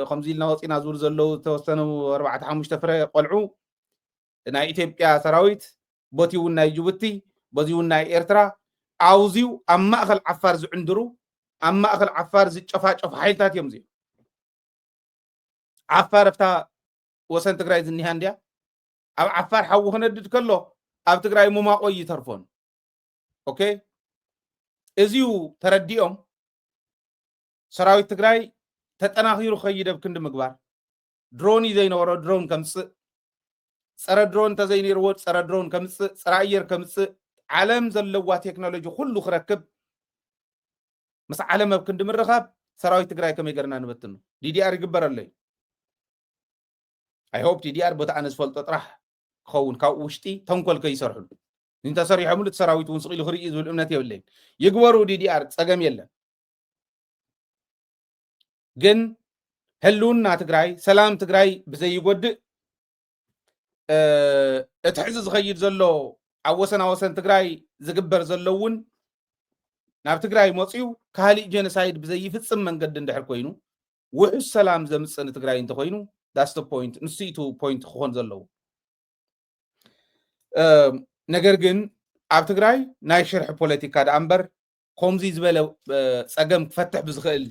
ከምዚ ኢልና ወፂና ዝብሉ ዘለው ተወሰኑ 4-5 ፍረ ቆልዑ ናይ ኢትዮጵያ ሰራዊት ቦቲውን ናይ ጅቡቲ ቦቲውን ናይ ኤርትራ ኣውዚው ኣብ ማእኸል ዓፋር ዝዕንድሩ ኣብ ማእኸል ዓፋር ዝጨፋጨፉ ሓይልታት እዮም እዚኦም ዓፋር ኣብታ ወሰን ትግራይ ዝኒሃ እንድያ ኣብ ዓፋር ሓዊ ክነድድ ከሎ ኣብ ትግራይ ሙማቆ ይተርፎን اوكي ازيو ترديهم سراوي تግራይ ተጠናኺሩ ኸይደብ ክንዲ ምግባር ድሮን ዘይነበሮ ድሮን ከምጽእ ፀረ ድሮን ተዘይኒርዎ ፀረ ድሮን ከምጽእ ፀረ አየር ከምጽእ ዓለም ዘለዋ ቴክኖሎጂ ኩሉ ክረክብ ምስ ዓለም ኣብ ክንዲ ምርኻብ ሰራዊት ትግራይ ከመይ ገርና ንበትን ዲዲአር ይግበረለይ አይ ሆፕ ዲዲአር ቦታ ኣነ ዝፈልጦ ጥራሕ ክኸውን ካብኡ ውሽጢ ተንኮል ከይሰርሑሉ እንተ ሰሪሖም ሉ ሰራዊት እውን ስቂሉ ክርኢ ዝብል እምነት የብለይን ይግበሩ ዲዲአር ፀገም የለን ግን ህልውና ትግራይ ሰላም ትግራይ ብዘይጎድእ እቲ ሕዚ ዝኸይድ ዘሎ ኣብ ወሰን ትግራይ ዝግበር ዘሎ እውን ናብ ትግራይ መፅዩ ካሊእ ጀኖሳይድ ብዘይፍፅም መንገዲ እንድሕር ኮይኑ ውሑስ ሰላም ዘምፅእ ንትግራይ እንተኮይኑ ዳስ ተ ፖይንት ንስኢቱ ፖይንት ክኾን ዘለዎ ነገር ግን ኣብ ትግራይ ናይ ሽርሒ ፖለቲካ ዳ እምበር ከምዚ ዝበለ ፀገም ክፈትሕ ብዝኽእል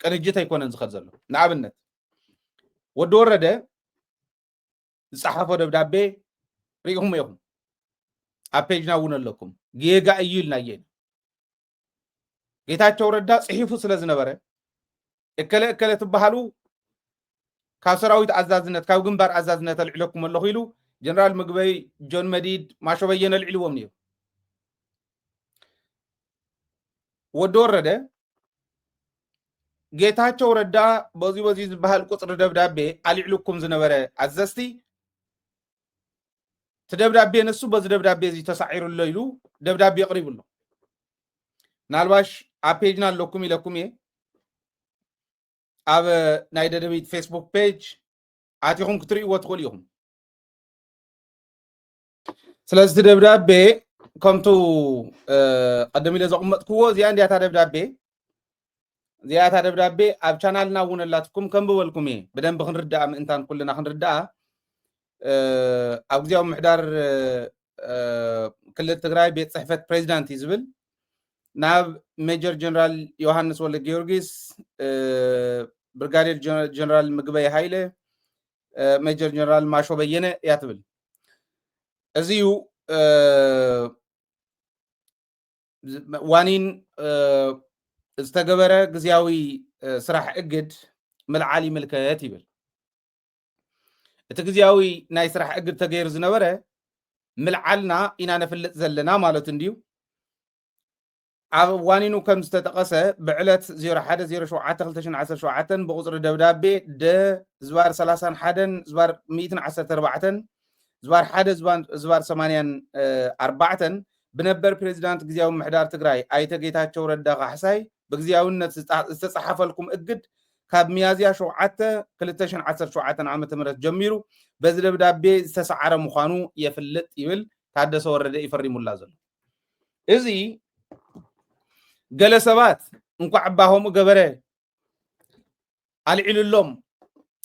ቅንጅት ኣይኮነን ዝኸድ ዘሎ ንኣብነት ወዲ ወረደ ዝፀሓፎ ደብዳቤ ሪኢኹም ኢኹም ኣብ ፔጅና እውን ኣለኩም ጌጋ እዩ ኢልና እየን ጌታቸው ረዳ ፅሒፉ ስለ ዝነበረ እከለ ትበሃሉ ካብ ሰራዊት ኣዛዝነት ካብ ግንባር ኣዛዝነት ኣልዕለኩም ኣለኹ ኢሉ ጀነራል ምግበይ ጆን መዲድ ማሾ በየነ ኣልዕልዎም ነይሩ ወዲ ወረደ ጌታቸው ረዳ በዚ ዝበሃል ቁፅሪ ደብዳቤ ኣልዕልኩም ዝነበረ ኣዘዝቲ ተደብዳቤ ነሱ በዚ ደብዳቤ እዚ ተሳዒሩሎ ኢሉ ደብዳቤ የቕሪብሎ ናልባሽ ኣብ ፔጅና ኣለኩም ኢለኩም እየ ኣብ ናይ ደደቢት ፌስቡክ ፔጅ ኣቲኹም ክትርእይዎ ትኽእሉ ኢኹም ስለዚ ደብዳቤ ከምቱ ቀደም ኢለ ዘቕመጥክዎ እዚኣ እንዲያታ ደብዳቤ ኣብ ቻናልና እውን ኣላትኩም ከምብበልኩም እየ ብደንብ ክንርዳኣ ምእንታን ኩልና ክንርዳኣ ኣብ ግዚያዊ ምሕዳር ክልል ትግራይ ቤት ፅሕፈት ፕሬዚዳንት እዩ ዝብል ናብ ሜጀር ጀነራል ዮሃንስ ወልደ ጊዮርጊስ ብርጋዴር ጀነራል ምግበይ ሃይለ ሜጀር ጀነራል ማሾ በየነ እያ ትብል እዚዩ ዋኒን ዝተገበረ ግዚያዊ ስራሕ እግድ መልዓሊ ምልከት ይብል እቲ ግዚያዊ ናይ ስራሕ እግድ ተገይሩ ዝነበረ ምልዓልና ኢና ነፍልጥ ዘለና ማለት እንዲዩ ኣብ ዋኒኑ ከም ዝተጠቐሰ ብዕለት 01/07/2017 ብቁፅሪ ደብዳቤ ደ ዝባር 31 ዝባር 114 ዝባር 1 ዝባር 84 ብነበር ፕሬዚዳንት ግዚያዊ ምሕዳር ትግራይ ኣይተ ጌታቸው ረዳ ካሕሳይ ብግዚያውነት ዝተፃሓፈልኩም እግድ ካብ ሚያዝያ 7/2017 ዓ.ም ጀሚሩ በዚ ደብዳቤ ዝተሰዓረ ምዃኑ የፍልጥ ይብል ታደሰ ወረደ ይፈሪሙላ ዘሎ እዚ ገለ ሰባት እንኳዕ ኣባሆም ገበረ ኣልዒሉሎም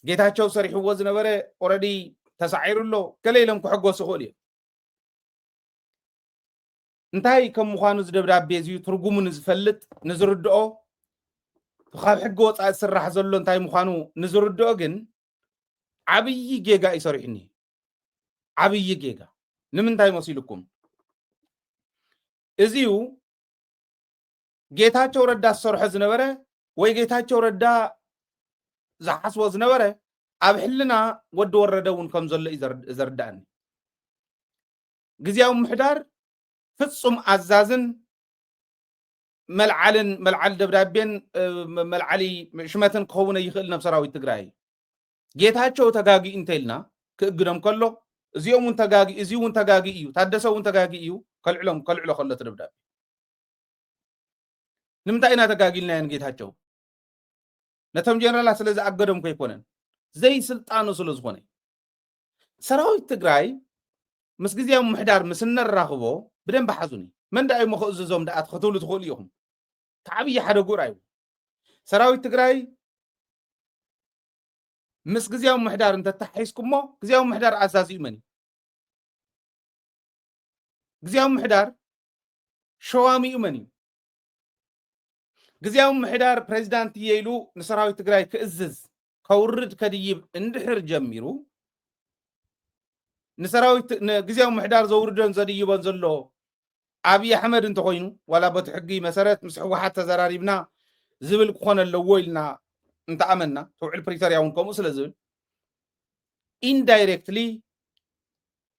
ጌታቸው ሰሪሕዎ ዝነበረ ኦረዲ ተሳዒሩሎ ገለ ኢሎም ክሕጎሱ ይኽእሉ እዮም እንታይ ከም ምዃኑ ዝደብዳቤ እዚዩ ትርጉሙ ንዝፈልጥ ንዝርድኦ ካብ ሕጊ ወፃኢ ዝስራሕ ዘሎ እንታይ ምዃኑ ንዝርድኦ ግን ዓብይ ጌጋ ይሰሪሕኒ ዓብይ ጌጋ ንምንታይ መሲልኩም እዚዩ ጌታቸው ረዳ ዝሰርሖ ዝነበረ ወይ ጌታቸው ረዳ ዝሓስቦ ዝነበረ ኣብ ሕልና ወዲ ወረደ እውን ከም ዘሎ እዩ ዘርዳእኒ ግዚያዊ ምሕዳር ፍጹም ኣዛዝን መልዓል ደብዳቤን መልዓሊ ሽመትን ክኸውን ይኽእል ናብ ሰራዊት ትግራይ ጌታቸው ተጋጊ እንተኢልና ክእግዶም ከሎ እዚኦም እውን ተጋጊ እዚ እውን ተጋጊ እዩ ታደሰ እውን ተጋጊ እዩ ከልዕሎ ከሎ ደብዳቤ ንምንታይ ኢና ተጋጊልና ጌታቸው ነቶም ጀነራላት ስለ ዝኣገዶም ከይኮነን ዘይ ስልጣኑ ስለ ዝኾነ ሰራዊት ትግራይ ምስ ግዚያዊ ምሕዳር ምስ ነራኽቦ ብደንብ ሓዙኒ መንዳይ መኽእዝዞም ዳኣት ክትብሉ ትኽእሉ ኢኹም ከዓብይ ሓደ ጉር እዩ ሰራዊት ትግራይ ምስ ግዚያዊ ምሕዳር እንተተሓሒዝኩሞ ግዚያዊ ምሕዳር ኣዛዚኡ መን ግዚያዊ ምሕዳር ሸዋሚኡ መን ግዚያዊ ምሕዳር ፕሬዚዳንት የኢሉ ንሰራዊት ትግራይ ክእዝዝ ከውርድ ከድይብ እንድሕር ጀሚሩ ንሰራዊት ግዚያዊ ምሕዳር ዘውርዶን ዘድይቦን ዘሎ أبي أحمد أنت خوينو ولا بتحقي مسارات مسحوا حتى زراريبنا زبل كون اللويلنا أنت أمنا توعي بريتاريا ونكم وصل زبل indirectly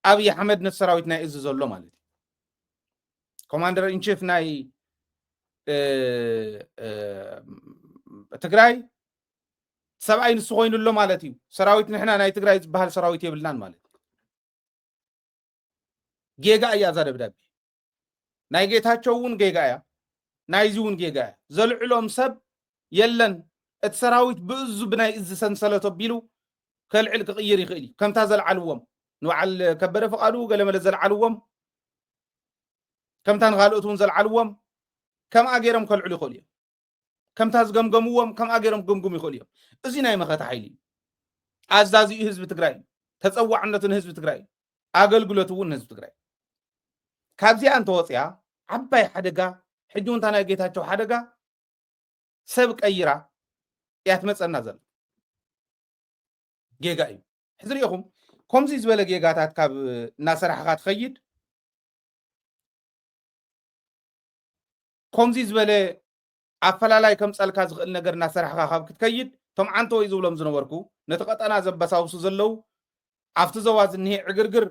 أبي أحمد نصراويتنا إز زلوا مالتي كوماندر إن شيف ناي تجراي سبعين سوين اللو مالتي سراويتنا إحنا ناي تجراي بحال سراويتي بلنان مالتي جيجا يا زاد بدأ ናይ ጌታቸው እውን ጌጋ እያ ናይዚ እውን ጌጋ እያ ዘልዕሎም ሰብ የለን እቲ ሰራዊት ብእዙ ብናይ እዚ ሰንሰለት ኣቢሉ ከልዕል ክቕይር ይኽእል እዩ ከምታ ዘለዓልዎም ንበዓል ከበደ ፈቃዱ ገለመለ ዘለዓልዎም ከምታ ንኻልኦት እውን ዘለዓልዎም ከምኣ ገይሮም ከልዕሉ ይኽእሉ እዮም ከምታ ዝገምገምዎም ከምኣ ገይሮም ክግምግሙ ይኽእሉ እዮም እዚ ናይ መኸታ ሓይሊ እዩ ኣዛዚኡ ህዝቢ ትግራይ ተፀዋዕነትን ህዝቢ ትግራይ ኣገልግሎት እውን ህዝቢ ትግራይ ካብዚኣ እንተወፅያ ዓባይ ሓደጋ ሕጂ እውን ናይ ጌታቸው ሓደጋ ሰብ ቀይራ እያ ትመፀና ዘላ ጌጋ እዩ ሕዚ ሪኢኹም ከምዚ ዝበለ ጌጋታት ካብ እናሰራሕካ ትኸይድ ከምዚ ዝበለ ኣፈላላይ ከም ፀልካ ዝኽእል ነገር እናሰራሕካ ካብ ክትከይድ እቶም ዓንተ ወይ ዝብሎም ዝነበርኩ ነቲ ቀጠና ዘበሳውሱ ዘለው ኣብቲ ዞባ ዝኒሄ ዕግርግር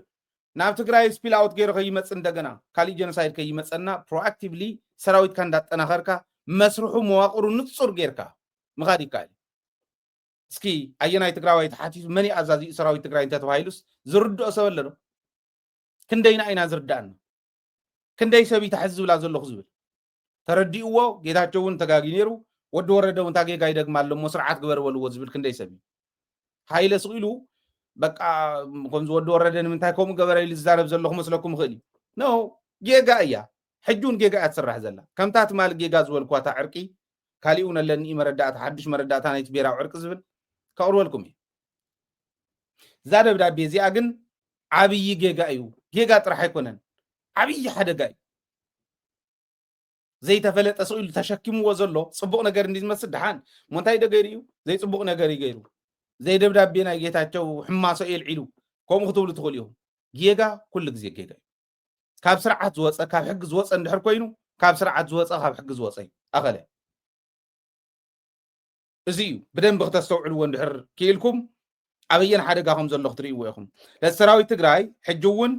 ናብ ትግራይ ስፒል ኣውት ገይሩ ከይመፅእ እንደገና ካሊእ ጀኖሳይድ ከይመፀና ፕሮአክቲቭሊ ሰራዊትካ እንዳጠናኸርካ መስርሑ መዋቅሩ ንፁር ጌርካ ምኻድ ይከኣል እስኪ ኣየናይ ትግራዋይ ተሓቲቱ መን ኣዛዚኡ ሰራዊት ትግራይ እንተተባሂሉስ ዝርድኦ ሰብ ኣሎ ዶ ክንደይና ኢና ዝርዳእና ክንደይ ሰብ ይትሕዝ ዝብላ ዘለኹ ዝብል ተረዲእዎ ጌታቸው እውን ተጋጊ ነይሩ ወዲ ወረደ እውን ታጌጋ ይደግማ ኣለሞ ስርዓት ግበርበልዎ ዝብል ክንደይ ሰብ እዩ ሃይለ ስኢሉ በቃ ከም ዝወዲ ወረደ ንምንታይ ከምኡ ገበረ ኢሉ ዝዛረብ ዘለኹ መስለኩም ይኽእል እዩ ኖ ጌጋ እያ ሕጂ እውን ጌጋ እያ ትስራሕ ዘላ ከምታ ትማል ጌጋ ዝበልኳ እታ ዕርቂ ካሊእ እውን ኣለኒ መረዳእታ ሓድሽ መረዳእታ ናይቲ ብሄራዊ ዕርቂ ዝብል ከቕርበልኩም እዩ እዛ ደብዳቤ እዚኣ ግን ዓብዪ ጌጋ እዩ ጌጋ ጥራሕ ኣይኮነን ዓብዪ ሓደጋ እዩ ዘይተፈለጠ ስኢሉ ተሸኪምዎ ዘሎ ፅቡቕ ነገር እንዲ ዝመስል ድሓን ሞንታይ ደገይሩ እዩ ዘይፅቡቕ ነገር እዩ ገይሩ زي دبدابي ناي ጌታቸው ሕማሶ የልዒሉ ከምኡ ክትብሉ ትኽእሉ ኢኹም ጌጋ ኩሉ ግዜ ጌጋ ካብ ስርዓት ዝወፀ ካብ ሕጊ ዝወፀ እንድሕር ኮይኑ ካብ ስርዓት ዝወፀ ካብ ሕጊ ዝወፀ ኣኸለ እዚ እዩ ብደንቢ ክተስተውዕልዎ እንድሕር ክኢልኩም ዓበየን ሓደጋ ከም ዘሎ ክትርእይዎ ኢኹም ለሰራዊት ትግራይ ሕጂ እውን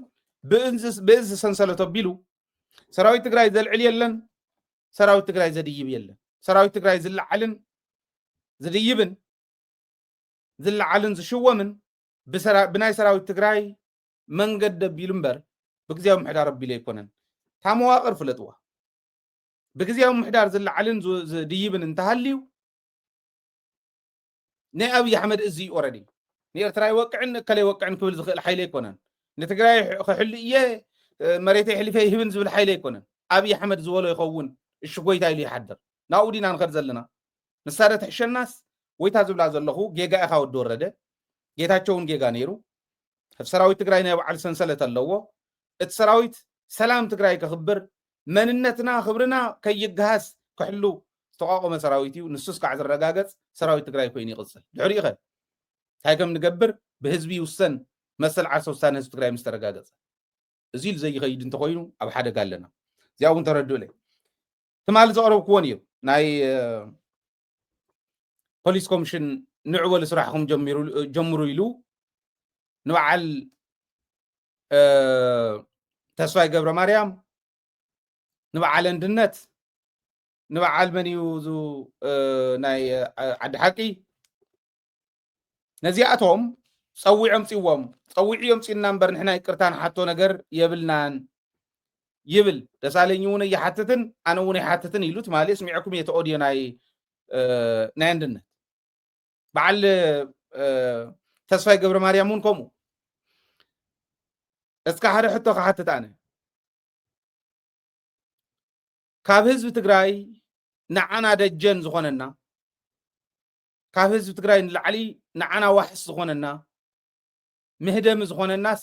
ብእዚ ሰንሰለት ኣቢሉ ሰራዊት ትግራይ ዘልዕል የለን ሰራዊት ትግራይ ዘድይብ የለን ሰራዊት ትግራይ ዝለዓልን ዝድይብን ዝለዓልን ዝሽወምን ብናይ ሰራዊት ትግራይ መንገድ ኣቢሉ እምበር ብግዚያዊ ምሕዳር ኣቢሉ ኣይኮነን እታ መዋቕር ፍለጥዋ ብግዚያዊ ምሕዳር ዝለዓልን ዝድይብን እንተሃልዩ ናይ ኣብዪ ኣሕመድ እዚ ኦረዲ ንኤርትራ ይወቅዕን እከለ ይወቅዕን ክብል ዝኽእል ሓይሊ ኣይኮነን ንትግራይ ክሕሉ እየ መሬተይ ሕሊፈ ይህብን ዝብል ሓይሊ ኣይኮነን ኣብዪ ኣሕመድ ዝበሎ ይኸውን እሺ ጎይታ ኢሉ ይሓድር ናብኡ ዲና ንኸድ ዘለና ንሳደ ትሕሸናስ ወይታ ዝብላ ዘለኹ ጌጋ ኢኻ ወዲ ወረደ ጌታቸውን ጌጋ ነይሩ ሰራዊት ትግራይ ናይ በዓል ሰንሰለት ኣለዎ እቲ ሰራዊት ሰላም ትግራይ ክኽብር መንነትና ክብርና ከይገሃስ ክሕሉ ዝተቋቆመ ሰራዊት እዩ ንሱስ ካዕ ዝረጋገፅ ሰራዊት ትግራይ ኮይኑ ይቕፅል ድሕሪኡ ኸ እንታይ ከም ንገብር ብህዝቢ ይውሰን መሰል ዓርሰ ውሳነ ህዝቢ ትግራይ ምስ ተረጋገፀ እዚ ኢሉ ዘይኸይድ እንተኮይኑ ኣብ ሓደጋ ኣለና እዚኣ እውን ተረድኡ ለይ ትማሊ ዘቕረብክዎ ነይሩ ናይ ፖሊስ ኮሚሽን ንዕወል ስራሕኩም ጀምሩ ኢሉ ንበዓል ተስፋይ ገብረ ማርያም ንበዓል አንድነት ንበዓል መን እዩ ናይ ዓዲ ሓቂ ነዚኣቶም ፀዊዖም ፅዎም ፀዊዕዮም ፅና እምበር ንሕና ይቅርታ ንሓቶ ነገር የብልናን ይብል ደሳለኝ እውን እየሓትትን ኣነ እውን ይሓትትን ኢሉ ትማሊ ስሚዕኩም እየ ተኦድዮ ናይ አንድነት በዓል ተስፋይ ገብረ ማርያም እውን ከምኡ እስካ ሓደ ሕቶ ክሓትት ኣነ ካብ ህዝቢ ትግራይ ንዓና ደጀን ዝኾነና ካብ ህዝቢ ትግራይ ንላዕሊ ንዓና ዋሕስ ዝኾነና ምህደም ዝኾነናስ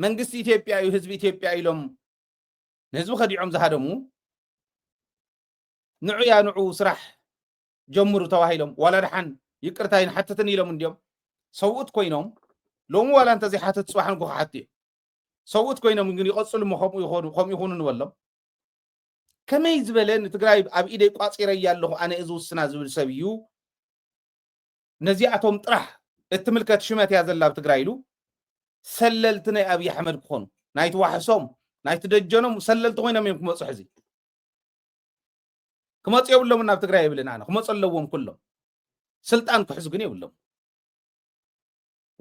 መንግስቲ ኢትዮጵያ እዩ ህዝቢ ኢትዮጵያ ኢሎም ንህዝቢ ከዲዖም ዝሃደሙ ንዑ ያ ንዑ ስራሕ ጀምሩ ተባሂሎም ዋላ ድሓን ይቅርታ ይንሓትትን ኢሎም እንዲኦም ሰውእት ኮይኖም ሎሚ ዋላ እንተዘይሓትት ፅባሕ ንጎ ክሓቱ እዮም ሰውት ኮይኖም ግን ይቆጽሉ ምኹም ይኹኑ ንበሎም ከመይ ዝበለን ትግራይ ኣብ ኢደይ ቋፂረ ያለሁ ኣነ እዚ ውስና ዝብል ሰብ እዩ ነዚኣቶም ጥራሕ እትምልከት ሽመት ያ ዘላ ትግራይ ኢሉ ሰለልቲ ናይ ኣብይ ኣሕመድ ክኾኑ ናይቲ ዋሕሶም ናይቲ ደጀኖም ሰለልቲ ኮይኖም እዮም ክመፁ ሕዚ ክመፁ የብሎም ናብ ትግራይ ይብልን ኣነ ክመፁ ኣለዎም ኩሎም ስልጣን ክሕዙ ግን የብሎም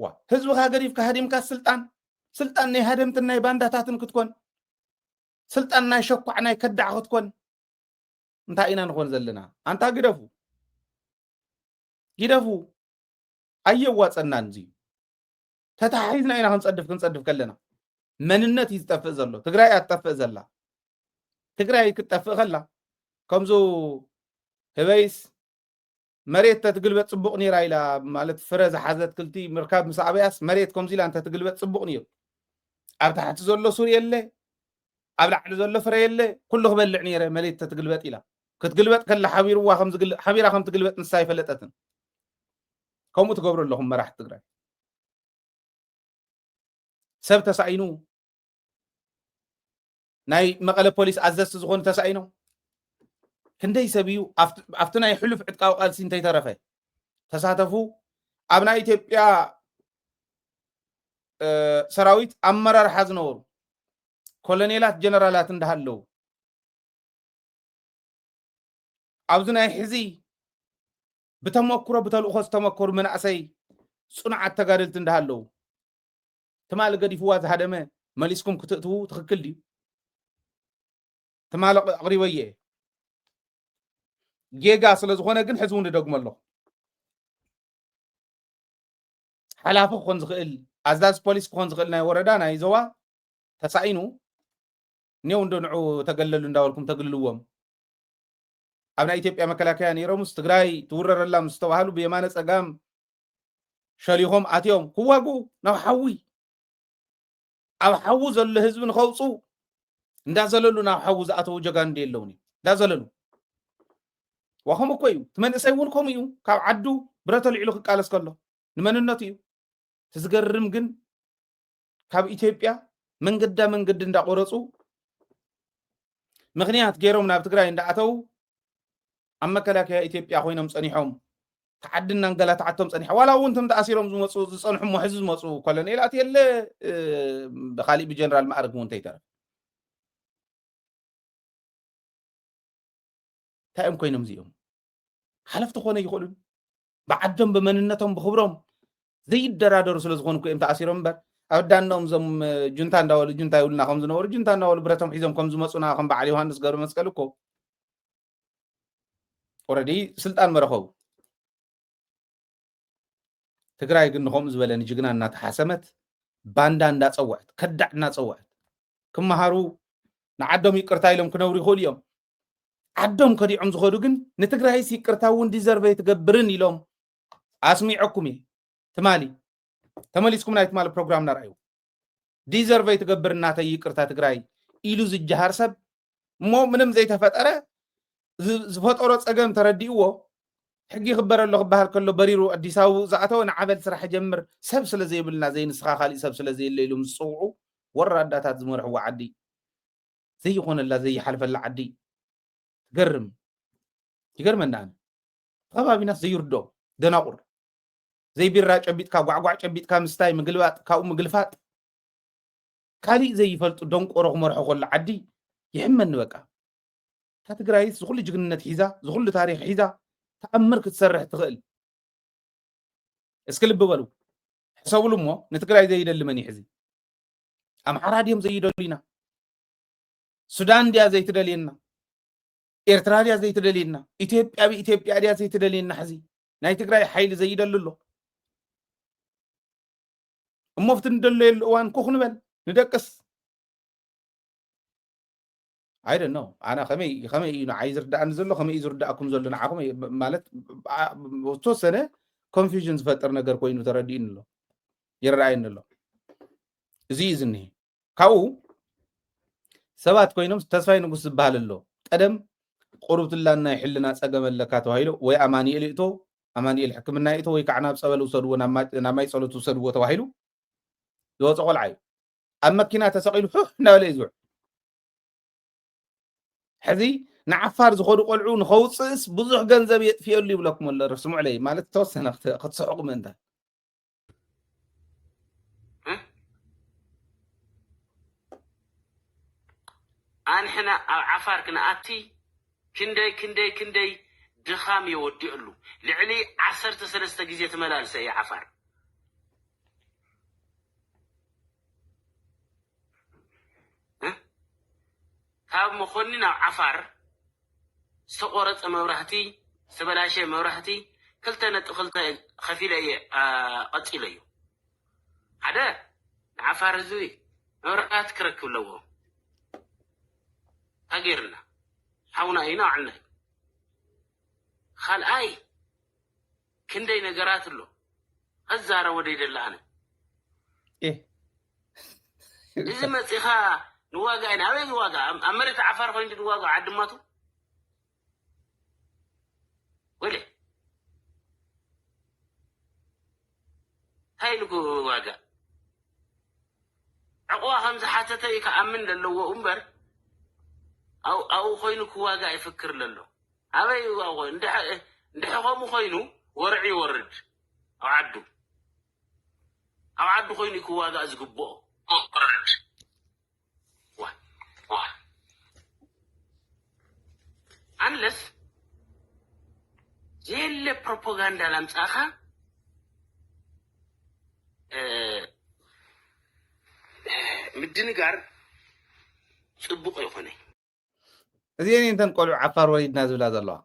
ዋ ህዝብካ ገዲፍካ ሃዲምካ ስልጣን ናይ ሃደምትን ናይ ባንዳታትን ክትኮን ስልጣን ናይ ሸኳዕ ናይ ከዳዕ ክትኮን እንታይ ኢና ንኾን ዘለና ኣንታ ግደፉ ኣየዋፀናን እዚ ተታሒዝና ኢና ክንፀድፍ ከለና መንነት ይዝጠፍእ ዘሎ ትግራይ ኣትጠፍእ ዘላ ትግራይ ክትጠፍእ ከላ ከምዞ ህበይስ መሬት ተትግልበጥ ጽቡቕ ነይራ ኢላ ማለት ፍረ ዝሓዘት ክልቲ ምርካብ ምስ ኣበያስ መሬት ከምዚ ኢላ እንተ ትግልበጥ ጽቡቕ ነይሩ ኣብ ታሕቲ ዘሎ ሱር የለ ኣብ ላዕሊ ዘሎ ፍረ የለ ኩሉ ክበልዕ ነይረ መሬት ተትግልበጥ ኢላ ክትግልበጥ ከላ ሓቢራ ከም ትግልበጥ ንሳ ይፈለጠትን ከምኡ ትገብሩ ኣለኹም መራሕቲ ትግራይ ሰብ ተሳኢኑ ናይ መቐለ ፖሊስ ኣዘዝቲ ዝኾኑ ተሳኢኖ ክንደይ ሰብ እዩ ኣብቲ ናይ ሕሉፍ ዕጥቃዊ ቃልሲ እንተይተረፈ ተሳተፉ ኣብ ናይ ኢትዮጵያ ሰራዊት ኣመራርሓ ዝነበሩ ኮሎኔላት ጀነራላት እንዳሃለው ኣብዚ ናይ ሕዚ ብተመክሮ ብተልእኾ ዝተመከሩ መናእሰይ ጽኑዓት ተጋደልቲ እንዳሃለው ትማል ገዲፍዋ ዝሃደመ መሊስኩም ክትእትዉ ትኽክል ድዩ ትማል ኣቕሪበየ ጌጋ ስለ ዝኾነ ግን ሕዝቡ ንደግሞ ኣሎ ሓላፊ ክኾን ዝኽእል ኣዛዝ ፖሊስ ክኾን ዝኽእል ናይ ወረዳ ናይ ዞባ ተሳኢኑ ኔው እንደንዑ ተገለሉ እንዳበልኩም ተግልልዎም ኣብ ናይ ኢትዮጵያ መከላከያ ነይሮምስ ትግራይ ትውረረላ ምስ ተባሃሉ ብየማነ ፀጋም ሸሊኾም ኣትዮም ክዋግኡ ናብ ሓዊ ኣብ ሓዊ ዘሎ ህዝቢ ንኸውፁ እንዳዘለሉ ናብ ሓዊ ዝኣተዉ ጀጋን እንደ የለውን እንዳዘለሉ ወኸም እኮ እዩ ትመንእሰይ እውን ከምኡ እዩ ካብ ዓዱ ብረተ ልዕሉ ክቃለስ ከሎ ንመንነቱ እዩ ትዝገርም ግን ካብ ኢትዮጵያ መንገዲ እንዳቆረፁ ምክንያት ገይሮም ናብ ትግራይ እንዳኣተው ኣብ መከላከያ ኢትዮጵያ ኮይኖም ፀኒሖም ተዓድና እንገላታዓቶም ፀኒሖ ዋላ እውን እቶም ተኣሲሮም ዝመፁ ዝፀንሑ ሕዚ ዝመፁ ኮሎኔላት የለ ብኻሊእ ብጀነራል ማዕርግ እውን እንተይተረፈ እንታይ እዮም ኮይኖም እዚኦም ሓለፍቲ ኮነ ይኽእሉን ብዓዶም ብመንነቶም ብክብሮም ዘይደራደሩ ስለ ዝኾኑ እዮም ተኣሲሮም እምበር ኣብ ዳኖም ዞም ጁንታ እንዳበሉ ጁንታ ይብሉና ከም ዝነበሩ ጁንታ እንዳበሉ ብረቶም ሒዞም ከም ዝመፁና ከም በዓል ዮሃንስ ገብረ መስቀል እኮ ኦልሬዲ ስልጣን መረኸቡ ትግራይ ግን ንኸምኡ ዝበለ ንጅግና እናተሓሰመት ባንዳ እንዳፀውዐት ከዳዕ እናፀውዐት ክመሃሩ ንዓዶም ይቅርታ ኢሎም ክነብሩ ይኽእሉ እዮም ዓዶም ከዲዖም ዝኸዱ ግን ንትግራይስ ይቅርታ እውን ዲዘርቨ ትገብርን ኢሎም ኣስሚዐኩም እየ ትማሊ ተመሊስኩም ናይ ትማሊ ፕሮግራም ናርኣዩ ዲዘርቨ ትገብር እናተይ ይቅርታ ትግራይ ኢሉ ዝጀሃር ሰብ እሞ ምንም ዘይተፈጠረ ዝፈጠሮ ፀገም ተረዲእዎ ሕጊ ክበረሎ ክበሃል ከሎ በሪሩ ኣዲስ ኣበባ ዝኣተወ ንዓበል ስራሕ ጀምር ሰብ ስለ ዘይብልና ዘይንስኻ ካሊእ ሰብ ስለ ዘየለ ኢሎም ዝፅውዑ ወራዳታት ዝመርሕዋ ዓዲ ዘይኾነላ ዘይሓልፈላ ዓዲ ይገርመና ኣነ ከባቢናስ ዘይርድኦ ደናቁር ዘይቢራ ጨቢጥካ ጓዕጓዕ ጨቢጥካ ምስታይ ምግልባጥ ካብኡ ምግልፋጥ ካሊእ ዘይፈልጡ ደንቆሮ ክመርሖ ከሎ ዓዲ ይሕመኒ በቃ እታ ትግራይስ ዝኩሉ ጅግንነት ሒዛ ዝኩሉ ታሪክ ሒዛ ተኣምር ክትሰርሕ ትኽእል እስኪ ልቢ በሉ ሕሰብሉ እሞ ንትግራይ ዘይደሊ መን እዩ ሕዚ ኣምሓራ ድዮም ዘይደልዩና ሱዳን ድያ ዘይትደልየና ኤርትራ ድያ ዘይትደልየና ኢትዮጵያ ብኢትዮጵያ ድያ ዘይትደልየና ሕዚ ናይ ትግራይ ሓይሊ ዘይደሉ ኣሎ እሞ ፍቲ ንደለየሉ እዋን ኩኽ ንበል ንደቅስ I don't know ኣነ ከመይ እዩ ንዓይ ዝርዳእኒ ዘሎ ከመይ እዩ ዝርዳእኩም ዘሎ ንዓኹም ማለት ተወሰነ ኮንፊውዥን ዝፈጥር ነገር ኮይኑ ተረዲእኒ ኣሎ ይረኣየኒ ኣሎ እዚ እዩ ዝኒሄ ካብኡ ሰባት ኮይኖም ተስፋይ ንጉስ ዝበሃል ኣሎ ቀደም ቁርብትላና ይሕልና ፀገም ኣለካ ተባሂሉ ወይ ኣማኒኤል እቶ ኣማኒኤል ሕክምና እቶ ወይ ከዓ ናብ ፀበል ውሰድዎ ናብ ማይ ፀሎት ውሰድዎ ተባሂሉ ዝወፀ ቆልዓ እዩ أما كنا تسقيل حنا ولا يزوع حذي نعفار زخور قلعون خوصص بزح جنزب في اللي بلكم ولا رسموا عليه مالت توسنا قد صعق من ده أنا حنا عفار كنا أتي كندي دخام يودي له لعلي 10 سلسة جزية ملالسة يا عفار هاب مخوننا عفار سقورت مورهتي سبلاشي مورهتي كلتا خفيلة قتيلة هذا عفار زوي مورهات كركو لوه أجرنا حونا هنا عنا خال أي كندي نجارات له الزارة وديد اللعنة إيه إذا ما تخا نواجع أنا وين نواجع أمرت عفار فين نواجع عد ماتو ولا هاي لكو واجع عقوا خمسة حتى تيك أمن للو أمبر أو خينو كواجع يفكر للو أبي واجع ندح قام خينو ورعي ورد أو عدو خينو كواجع أزقبه ورد واه unless جيل propaganda لمساخة مدنقار صبوق يخوني زين انت نقول عفار وليد نازل هذا الله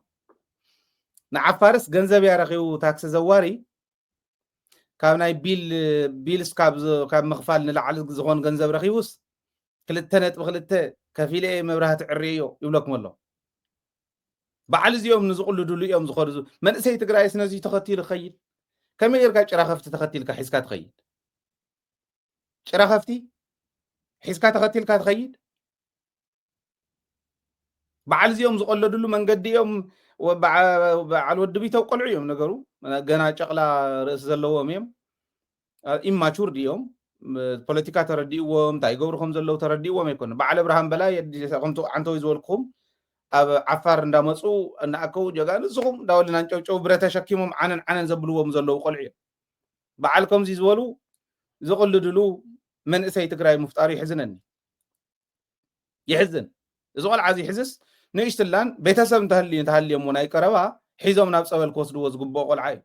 نعفارس جنزب يا رخيو تاكس زواري كابناي بيل سكاب كاب مخفال نلعل زغون جنزب رخيوس كلتنت بخلته كفيله مبرهات عريو يبلكم الله بعل زيوم نزقل دولو يوم زخرزو من سي تግራይ سنزي تختيل خيل كم يركا ጭራ خفت تختيل كحسكا تخيل ጭራ خفتي حسكا تختيل كتخيل بعل زيوم زقل دولو منقد يوم وبعل ود بيتو قلعو يوم نغرو غنا ጨቅላ رئيس ዘለዎም يوم ኢማቹር ዲዮም ፖለቲካ ተረዲዎም ታይ ገብርኩም ዘለው ተረዲዎም አይኮን ባዓለ ብርሃን በላይ ከምቱ አንተው ይዝወልኩም ኣብ ዓፋር እንዳመጹ እናአከው ጀጋን ዝኹም ዳውልና ጨውጨው ብረተ ሸኪሞም ዓነን ዘብልዎም ዘለው ቆልዑ በዓልኩም ዝዝወሉ ዝቕልድሉ መንእሰይ ትግራይ ምፍጣሪ ይሕዝነኒ ይሕዝን ዝቆልዓ ሕዝስ ንእሽትላን ቤተሰብ እንተሃልዮም ናይ ቀረባ ሒዞም ናብ ጸበል ክወስድዎ ዝግብኦ ቆልዓ እዩ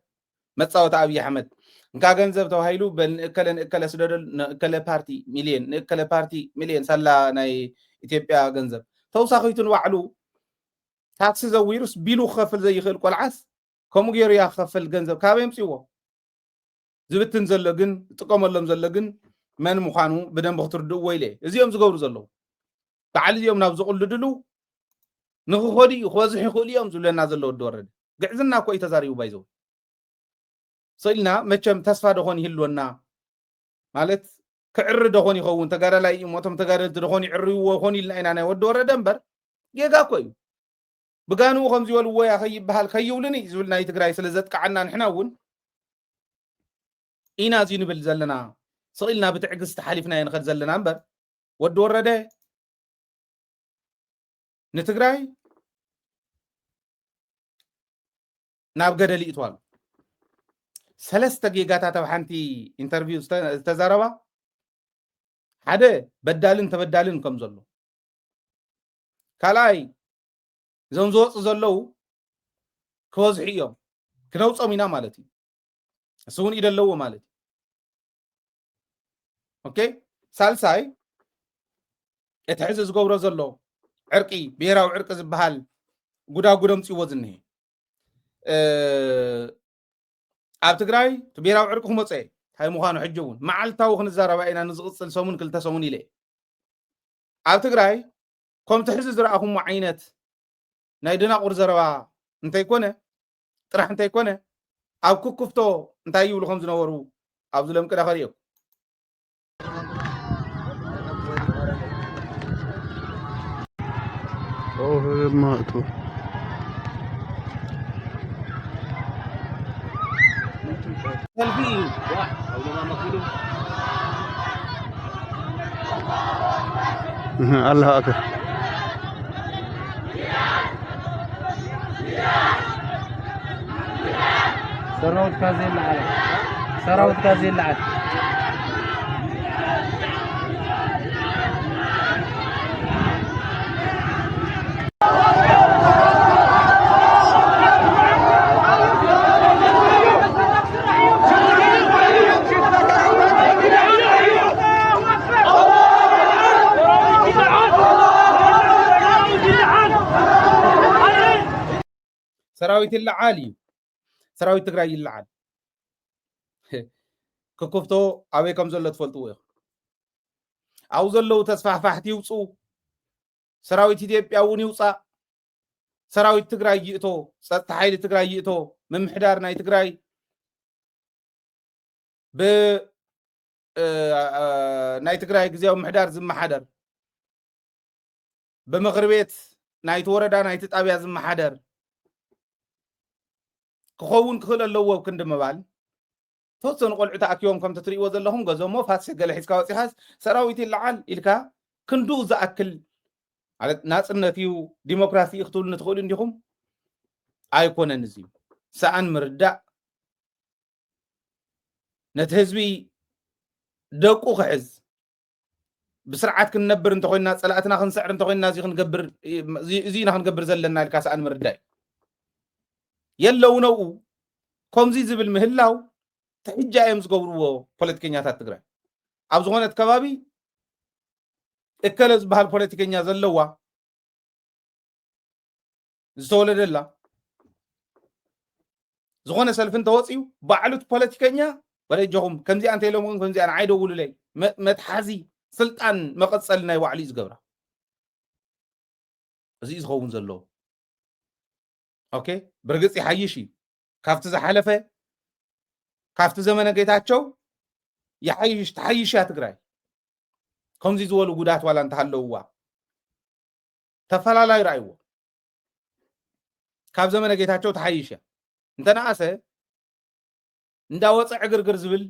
መጻወታ ኣብይ ኣሕመድ እንካ ገንዘብ ተባሂሉ በንእከለ ስደደል ንእከለ ፓርቲ ሚልዮን ንእከለ ፓርቲ ሚልዮን ሳላ ናይ ኢትዮጵያ ገንዘብ ተውሳኺቱን ባዕሉ ታክሲ ዘዊሩስ ቢሉ ክኸፍል ዘይኽእል ቆልዓስ ከምኡ ገይሩ ያ ክኸፍል ገንዘብ ካበይ ምፅዎ ዝብትን ዘሎ ግን ዝጥቀመሎም ዘሎ ግን መን ምዃኑ ብደንብ ክትርድእዎ ኢለ እዚኦም ዝገብሩ ዘለዉ በዓል እዚኦም ናብ ዝቕልድሉ ንክኸዱ ክበዝሑ ይኽእሉ እዮም ዝብለና ዘሎ ወዲ ወረደ ግዕዝና እኮ እዩ ተዛሪቡ ባይዘው سئلنا مچم تسفا دخون يهلونا مالت كعر دخون يخون تغارلاي موتم تغارل دخون يعريو وخون يلنا انا ود ورا دنبر يغا كوي بغانو خمزي ولو يا خي بحال خيولني زولنا يتغراي سلازت قعنا نحناون اينا زين بل زلنا سئلنا بتعقس تحالفنا ينخد زلنا انبر ود ورده نتغراي ناب غدل يتوال سلسته جيجاتات وحنتي انترفيو تزاربا حدا بدالن تبدالن كم زلو كالاي زنزوص زلو كوزحيوم كنوصو مينا مالتي سون يدلو مالتي اوكي سالساي اتحزز غبر زلو عرقي بيراو عرق زبحال غدا مصيو زنه ኣብ ትግራይ ብሄራዊ ዕርቂ ክመፀ ሃይ ምዃኑ ሕጂ እውን መዓልታዊ ክንዛረባ ኢና ንዝቕፅል ሰሙን ክልተ ሰሙን ኢለ ኣብ ትግራይ ከምቲ ሕዚ ዝረኣኹሞ ዓይነት ናይ ደናቁር ዘረባ እንተይኮነ ጥራሕ እንተይኮነ ኣብ ክክፍቶ እንታይ ይብሉ ከም ዝነበሩ ኣብ ዝለምቅዳ ኸሪኦም ማእቱ سلفي الله أكبر سراوت كازين العالم سراوت كازين العالم سراويت العالي سراويت تግራይ ይልዓል ክኩፍቶ ኣበይ ከም ዘሎ ትፈልጥዎ ኢኹም ኣብኡ ዘለዉ ተስፋሕፋሕቲ ይውፁ ሰራዊት ኢትዮጵያ እውን ይውፃእ ሰራዊት ትግራይ ይእቶ ፀጥታ ሓይሊ ትግራይ ይእቶ ምምሕዳር ናይ ትግራይ ናይ ትግራይ ግዜያዊ ምሕዳር ዝመሓደር ብምክሪ ቤት ናይቲ ወረዳ ናይቲ ጣብያ ዝመሓደር ክኸውን ክኽእል ኣለዎ ክንዲ ምባል ተወሰኑ ቆልዑ ተኣኪቦም ከም ትሪእዎ ዘለኹም ገዞሞ ፋትሲ ገለ ሒዝካ ወፂኻስ ሰራዊት ይለዓል ኢልካ ክንዱ ዝኣክል ማለት ናፅነት እዩ ዲሞክራሲ ክትብሉ ንትኽእሉ እንዲኹም ኣይኮነን እዚ ሰኣን ምርዳእ ነቲ ህዝቢ ደቁ ክሕዝ ብስርዓት ክንነብር እንተኮይንና ፀላእትና ክንስዕር እንተኮይንና እዚ ኢና ክንገብር ዘለና ኢልካ ሰኣን ምርዳእ የለው ነው ከምዚ ዝብል ምህላው ተሕጃ እዮም ዝገብርዎ ፖለቲከኛታት ትግራይ ኣብ ዝኾነት ከባቢ እከለ ዝበሃል ፖለቲከኛ ዘለዋ ዝተወለደላ ዝኾነ ሰልፊ እንተወፂኡ ባዕሉት ፖለቲከኛ ወደጀኹም ከምዚኣ እንተኢሎም እውን ከምዚኣ ንዓይደውሉለይ መትሓዚ ስልጣን መቐፀሊ ናይ ባዕሉ እዩ ዝገብራ እዚ ዝኸውን ዘለዎ ኦኬ ብርግጽ ይሓይሽ ካፍቲ ዝሓለፈ ካፍቲ ዘመነ ጌታቸው ይሓይሽ ተሓይሽ ያ ትግራይ ከምዚ ዝበሉ ጉዳት ዋላ እንተሃለውዋ ተፈላላይ ራእይዎ ካብ ዘመነ ጌታቸው ተሓይሽ እንተነኣሰ እንዳወፅዕ ግርግር ዝብል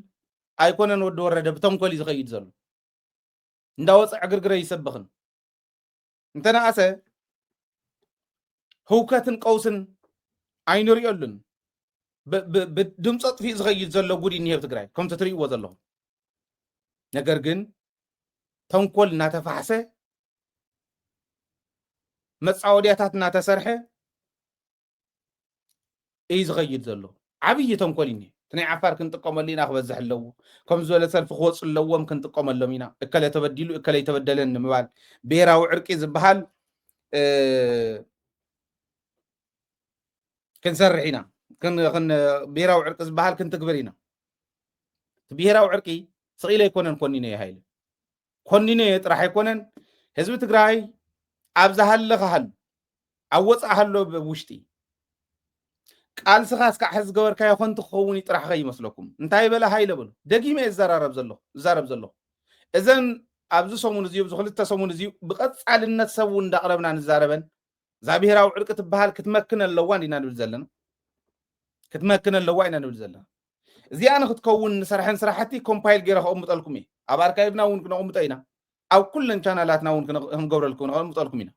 ኣይኮነን ወዲ ወረደ ብተንኮል ዝኸይድ ዘሎ እንዳወፅዕ ግርግር ይሰብኽን እንተነኣሰ ህውከትን ቀውስን ኣይንሪኦሉን ብድምፂ ጥፊእ ዝኸይድ ዘሎ ጉድ እኒሄ ትግራይ ከምቲ ትሪእዎ ዘለኹም ነገር ግን ተንኮል እናተፋሕሰ መፃወድያታት እናተሰርሐ እዩ ዝኸይድ ዘሎ ዓብይ ተንኮል እኒሄ እቲ ናይ ዓፋር ክንጥቀመሉ ኢና ክበዝሕ ኣለዎ ከም ዝበለ ሰልፊ ክወፁ ኣለዎም ክንጥቀመሎም ኢና እከለ ተበዲሉ እከለ ይተበደለን ንምባል ብሄራዊ ዕርቂ ዝበሃል ክንሰርሕ ኢና ብሄራዊ ዕርቂ ዝበሃል ክንትግብር ኢና ብሄራዊ ዕርቂ ስቂለ ኣይኮነን ኮኒነ ሃይለ ኮኒነ ጥራሕ ኣይኮነን ህዝቢ ትግራይ ኣብ ዝሃለኸሃል ኣብ ወፃእ ሃሎ ውሽጢ ቃልስኻ እስካዕ ሕዚ ገበርካዮ ኮንቲ ክኸውን ጥራሕ ከይመስለኩም እንታይ በለ ሃይለ በሉ ደጊመ ዝዛረብ ዘለኹ እዘን ኣብዚ ሰሙን እዚዩ ብዝክልተ ሰሙን እዚዩ ብቐፃልነት ሰብ እንዳቕረብና ንዛረበን እዛ ብሄራዊ ዕርቂ ትበሃል ክትመክን ኣለዋ ኢና ንብል ዘለና ክትመክን ኣለዋ ኢና ንብል ዘለና እዚኣ ንክትከውን ንሰርሐን ስራሕቲ ኮምፓይል ገይረ ከቕምጠልኩም እየ ኣብ ኣርካይብና እውን ክነቕምጦ ኢና ኣብ ኩለን ቻናላትና እውን ክንገብረልኩም ነቕምጠልኩም ኢና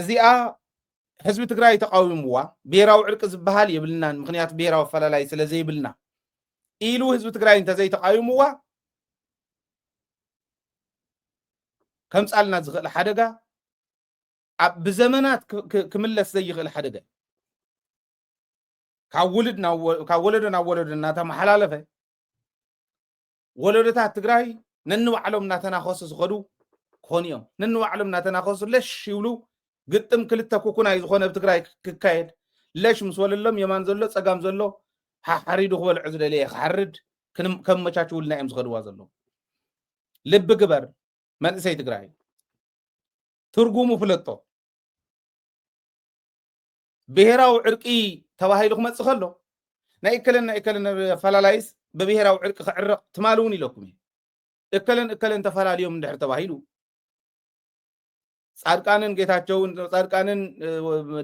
እዚኣ ህዝቢ ትግራይ ተቃዊምዋ ብሄራዊ ዕርቂ ዝበሃል የብልናን ምክንያቱ ብሄራዊ ኣፈላላይ ስለዘይብልና ኢሉ ህዝቢ ትግራይ እንተዘይተቃዊምዋ ከምፃልና ዝኽእል ሓደጋ ብዘመናት ክምለስ ዘይኽእል ሓደጋ ካብ ወለዶ ናብ ወለዶ እናተመሓላለፈ ወለዶታት ትግራይ ነንባዕሎም እናተናኸሱ ዝኸዱ ክኾኑ እዮም ነንባዕሎም እናተናኸሱ ለሽ ይብሉ ግጥም ክልተ ኩኩናይ ዝኾነ ብትግራይ ክካየድ ለሽ ምስ ወለሎም የማን ዘሎ ፀጋም ዘሎ ሓሪዱ ክበልዑ ዝደለየ ክሓርድ ከመቻችውልና እዮም ዝኸድዋ ዘሎ ልቢ ግበር መንእሰይ ትግራይ ትርጉሙ ፍለጦ ብሄራዊ ዕርቂ ተባሂሉ ክመፅእ ከሎ ናይ እከለን ፈላላይስ ብብሄራዊ ዕርቂ ክዕርቕ ትማል እውን ኢለኩም እከለን ተፈላለዮም እንድሕር ተባሂሉ ጻድቃንን ጌታቸውን ጻድቃንን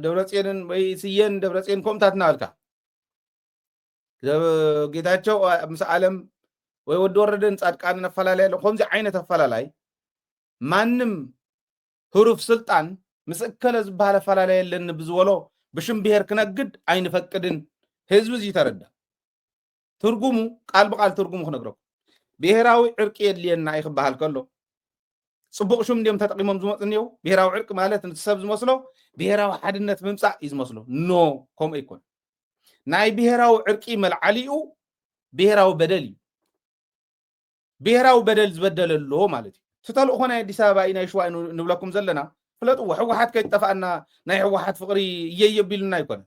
ደብረጽዮንን ወይ ስየን ደብረጽዮን ኮምታት ናልካ ጌታቸው ምስ ዓለም ወይ ወዲ ወረደን ጻድቃንን ኣፈላላይ ከምዚ ዓይነት ኣፈላላይ ማንም ህሩፍ ስልጣን ምስእከለ ዝበሃለ ፈላላይ የለን ብዝበሎ ብሽም ብሔር ክነግድ አይንፈቅድን ህዝብ እዚ ተረዳ ትርጉሙ ቃል በቃል ትርጉሙ ክነግረኩም ብሔራዊ ዕርቂ የድልየና ይክበሃል ከሎ ጽቡቅ ሹም እንዲም ተጠቂሞም ዝመፅንየው ብሔራዊ ዕርቂ ማለት ሰብ ዝመስሎ ብሔራዊ ሓድነት ምምፃእ እዩ ዝመስሎ ኖ ከምኡ ይኮን ናይ ብሔራዊ ዕርቂ መልዓሊኡ ብሔራዊ በደል እዩ ብሔራዊ በደል ዝበደለሎ ማለት እዩ ተተልእኮ ናይ አዲስ አበባ ናይ ሸዋ ንብለኩም ዘለና ፍለጥዎ ሕወሓት ከይጠፋእና ናይ ሕወሓት ፍቅሪ እየየቢልና ይኮነ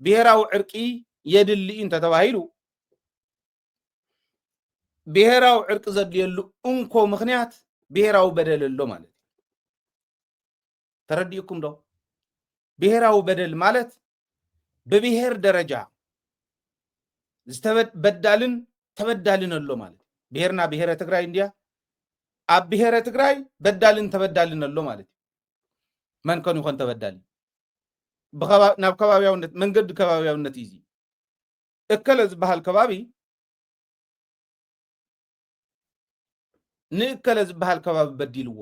ብሔራዊ ዕርቂ የድሊ እንተተባሂሉ ብሔራዊ ዕርቂ ዘድልየሉ እንኮ ምክንያት ብሔራዊ በደል ኣሎ ማለት ተረዲእኩም ዶ ብሔራዊ በደል ማለት በብሔር ደረጃ ዝተበዳልን ተበዳልን ኣሎ ማለት ብሔርና ብሔረ ትግራይ እንዲያ ኣብ ብሔረ ትግራይ በዳልን ተበዳልን ኣሎ ማለት መን ኮን ይኮን ተበዳሊ ናብ ከባቢያውነት መንገዲ ከባቢያውነት እዩ እከለ ዝበሃል ከባቢ ንእከለ ዝበሃል ከባቢ በዲልዎ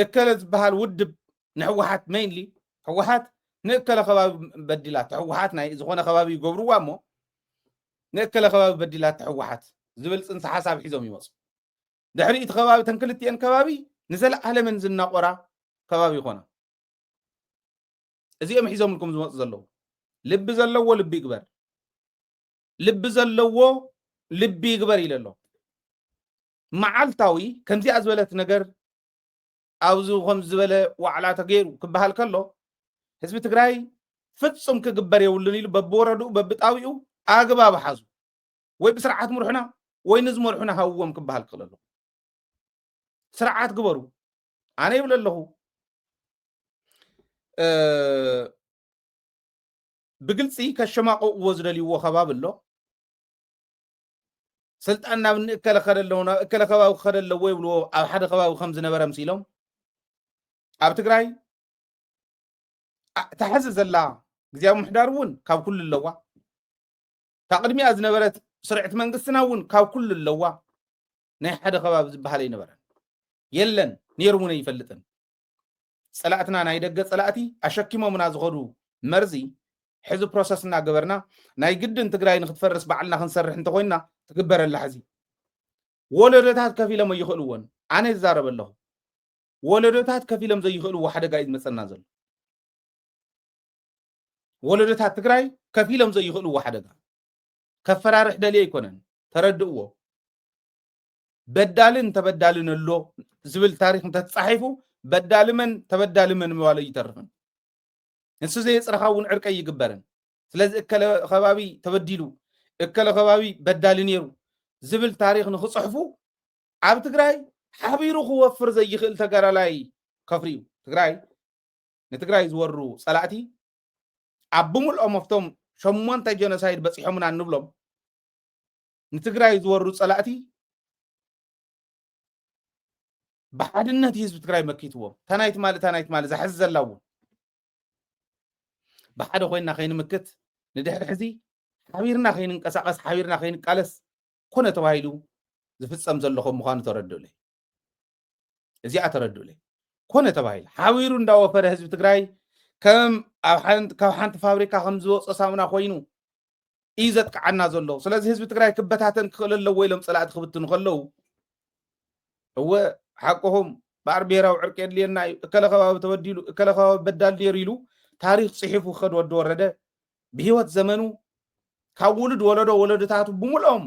እከለ ዝበሃል ውድብ ንሕወሓት ሜይንሊ ሕወሓት ንእከለ ከባቢ በዲላት ሕወሓት ናይ ዝኾነ ከባቢ ይገብርዋ እሞ ንእከለ ከባቢ በዲላት ሕወሓት ዝብል ፅንሰ ሓሳብ ሒዞም ይመፁ ድሕሪ እቲ ከባቢ ተንክልትየን ከባቢ ንዘለዓለ መን ዝናቆራ ከባቢ ይኮና እዚኦም ሒዞም ልኩም ዝመፁ ዘለዉ ልቢ ዘለዎ ልቢ ይግበር ልቢ ዘለዎ ልቢ ይግበር ኢለ ኣሎ መዓልታዊ ከምዚኣ ዝበለት ነገር ኣብዚ ከም ዝበለ ዋዕላ ተገይሩ ክበሃል ከሎ ህዝቢ ትግራይ ፍጹም ክግበር የብሉን ኢሉ በብወረድኡ በብጣቢኡ ኣግባብ ሓዙ ወይ ብስርዓት ምርሑና ወይ ንዝመርሑና ሃውዎም ክበሃል ክእል ኣሎ ስርዓት ግበሩ ኣነ ይብል ኣለኹ ብግልፂ ከሸማቀቅዎ ዝደልይዎ ከባቢ ኣሎ ስልጣን ናብ ንእከለ ከደለዎ ናብ እከለ ከባቢ ከደለዎ ይብልዎ ኣብ ሓደ ከባቢ ከም ዝነበረ ምሲሎም ኣብ ትግራይ ተሓዚ ዘላ ግዝያዊ ምሕዳር እውን ካብ ኩሉ ኣለዋ ታቅድሚያ ዝነበረት ስርዕቲ መንግስትና እውን ካብ ኩሉ ኣለዋ ናይ ሓደ ከባቢ ዝበሃል ይነበረን የለን ነይሩ እውን ይፈልጥን ፀላእትና ናይ ደገ ፀላእቲ ኣሸኪሞምና ዝኸዱ መርዚ ሕዚ ፕሮሰስ እናገበርና ናይ ግድን ትግራይ ንክትፈርስ ባዕልና ክንሰርሕ እንተኮይንና ትግበረላ ሕዚ ወለዶታት ከፍ ኢሎም ኣይኽእልዎን ኣነ ይዛረብ ኣለኹ ወለዶታት ከፍ ኢሎም ዘይኽእልዎ ሓደጋ እዩ ዝመፀና ዘሎ ወለዶታት ትግራይ ከፍ ኢሎም ዘይኽእልዎ ሓደጋ ከፈራርሕ ደልየ ኣይኮነን ተረድእዎ በዳልን ተበዳልን ኣሎ ዝብል ታሪክ እንተተፃሒፉ በዳልመን ተበዳልመን ምባሉ ይተርፍን እንሱ ዘየፅረኻ እውን ዕርቀ ይግበርን ስለዚ እከለ ከባቢ ተበዲሉ እከለ ከባቢ በዳሊ ነይሩ ዝብል ታሪክ ንክፅሕፉ ኣብ ትግራይ ሓቢሩ ክወፍር ዘይኽእል ተጋዳላይ ከፍሪዩ ትግራይ ንትግራይ ዝወሩ ፀላእቲ ኣብ ብምልኦም ኣብቶም 8 ጀኖሳይድ በፂሖምና እንብሎም ንትግራይ ዝወሩ ፀላእቲ ብሓድነት ህዝቢ ትግራይ መኪትዎም ተናይት ማለት ዘሕዝ ዘላዎ ብሓደ ኮይንና ከይንምክት ንድሕሪ ሕዚ ሓቢርና ከይንንቀሳቀስ ሓቢርና ከይንቃለስ ኮነ ተባሂሉ ዝፍፀም ዘለኹም ምዃኑ ተረድኡለይ እዚኣ ተረድኡለይ ኮነ ተባሂሉ ሓቢሩ እንዳወፈረ ህዝቢ ትግራይ ከም ካብ ሓንቲ ፋብሪካ ከም ዝወፀ ሳሙና ኮይኑ እዩ ዘጥቅዓና ዘሎ ስለዚ ህዝቢ ትግራይ ክበታተን ክኽእል ኣለዎ ኢሎም ፀላእቲ ክብትኑ ከለዉ እወ ሓቅኹም ባዕር ብሔራዊ ዕርቂ የድልየና እዩ እከለ ከባቢ ተበዲሉ እከለ ከባቢ በዳል ነይሩ ኢሉ ታሪክ ፅሒፉ ክኸድ ወዲ ወረደ ብሂወት ዘመኑ ካብ ውሉድ ወለዶ ወለዶታቱ ብምልኦም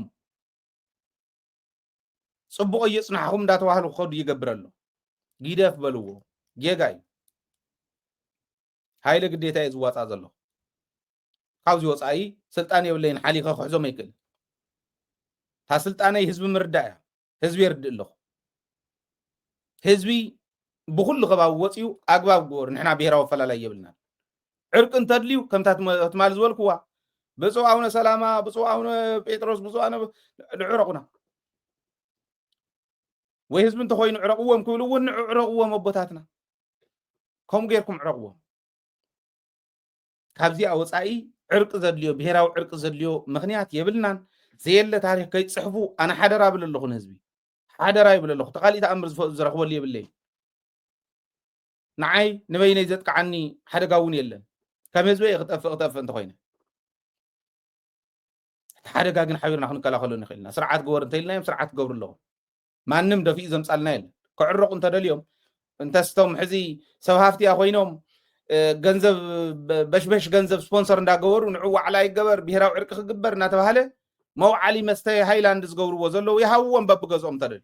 ፅቡቅ እየፅናሕኩም እንዳተባህሉ ክኸዱ ይገብር ኣሎ ጊደፍ በልዎ ጌጋ እዩ ሃይለ ግዴታ እዩ ዝዋፃእ ዘሎ ካብዚ ወፃኢ ስልጣን የብለይን ሓሊኸ ክሕዞም ኣይክእል እታ ስልጣነይ ህዝቢ ምርዳእ እያ ህዝቢ የርድእ ኣለኹ ህዝቢ ብኩሉ ከባቢ ወፂኡ ኣግባብ ግበሩ ንሕና ብሔራዊ ኣፈላላይ የብልና ዕርቂ እንተድልዩ ከምታ ትማል ዝበልክዋ ብፁዕ ኣቡነ ሰላማ ብፁዕ ኣቡነ ጴጥሮስ ብፁዕ ኣነ ንዕረቁና ወይ ህዝቢ እንተኮይኑ ዕረቅዎም ክብሉ እውን ንዕረቅዎም ኣቦታትና ከምኡ ጌርኩም ዕረቅዎም ካብዚኣ ወፃኢ ዕርቂ ዘድልዮ ብሔራዊ ዕርቂ ዘድልዮ ምክንያት የብልናን ዘየለ ታሪክ ከይፅሕፉ ኣነ ሓደራ ብል ኣለኹ ንህዝቢ حدا راي بلله تقالي تأمر زرخ ولي بالله نعي نبيني زدك عني حدا قاوني يلا كم يزوي اختف انت خوينا حدا قاقن حبيرنا خلنا كلا خلونا خلنا سرعات قور انت لنا سرعات قور الله ما نم دفي إذا مسألنا يلا كعرق انت اليوم انت استوم حزي سوهافتي اخوينهم ገንዘብ በሽበሽ ገንዘብ ስፖንሰር እንዳገበሩ ንዕዋ ዓላይ ገበር ብሔራዊ ዕርቂ ክግበር እናተባሃለ መውዓሊ መስተይ ሃይላንድ ዝገብርዎ ዘለዉ ይሃውዎም በብገዝኦም ተደል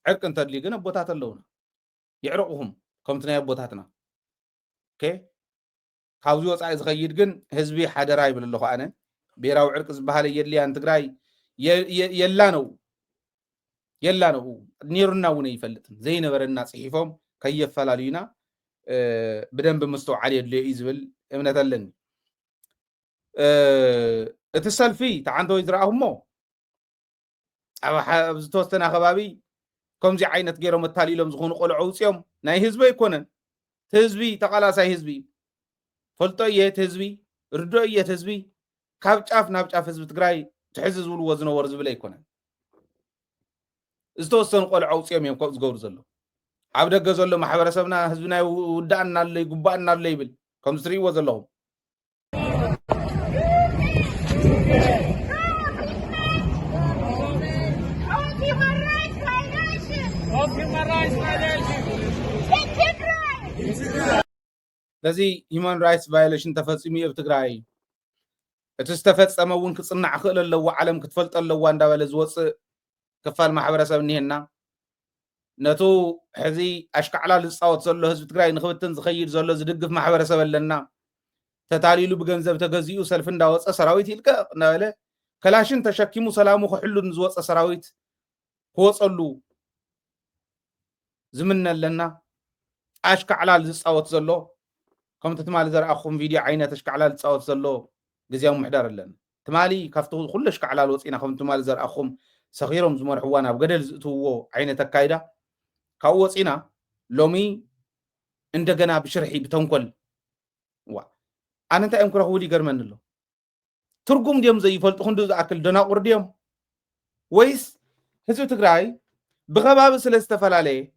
ዕርቂ እንተድልዩ ግን ኣቦታት ኣለውና ይዕርቁኹም ከምቲ ናይ ኣቦታትና ኦኬ ካብዚ ወፃኢ ዝኸይድ ግን ህዝቢ ሓደራ ይብል ኣለኹ ኣነ ብሔራዊ ዕርቂ ዝበሃለ የድልያን ትግራይ የላ ነው ኔሩና እውን ይፈልጥን ዘይነበረና ጽሒፎም ከየፈላልዩና بدن بمستوى عليه اللي يزبل من أتلن اتصل فيه تعندو يزرعهم مو أو توستنا خبابي كم زي عينة غيرهم التالي لهم زخون قول عوسيهم ناي حزبي يكونن حزبي تقالا ساي حزبي فلطوية حزبي ردوية حزبي كابچاف نابچاف حزب تግራይ تحزز ول وزن ورز بلا يكونن استوستن قول عوسيهم يم كوز زغور زلو عبد الجزول له محبرسبنا حزبنا ودعنا اللي يقبعنا اللي يبل كم سري وزلهم لذي human rights violation تفصيمي بتقرأي تستفصمون كصنع خلل لو عالم كتفلت لو واندا ولا زوص كفال محبرسب نيهنا نتو حزي أشكعلا للصوت زلو هزب تقرأي نخبتن زخير زلو زدقف محبرسب لنا تتاليلو بجنزب تغزيو سلفن داوص سراويت يلقى ناله كلاشن تشكيمو سلامو خحلو نزوص سراويت هو صلو زمنا لنا أشكعلا للصوت زلو كم تتمالي زر أخوم فيديو عينة أشكعلا للصوت زلو جزيهم محدار لنا تمالي كفتو كل أشكعلا لوصينا خم تمالي زر أخوم صغيرهم زمر حوانا بقدر زتو عينة الكايدة كاوصينا لومي عندنا بشرحي بتنقل أنا تأمكر هودي قرمن له ترجم ديم زي فلت خندو أكل دنا قرديم ويس هزو تقرأي بغباب سلسة فلالي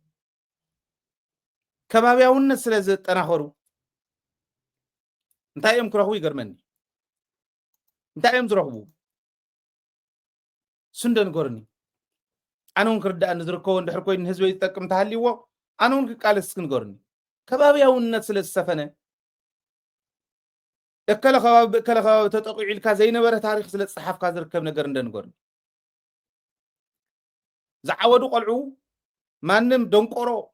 كبابي أون سلسة أنا خرو أنت أمكر هودي قرمن أنت أمزر هو سندن قرني أنا أنكر ده نزركون ده حركوين هزوي تكم تحلي و أنا أنكر قال سكن قرني كبابي أون سلسة فنه كلا خباب تتقيع الكازين ورا تاريخ سلسة صحاف كازر كم نقرن قرن زعودوا قلعو ما نم دونكورو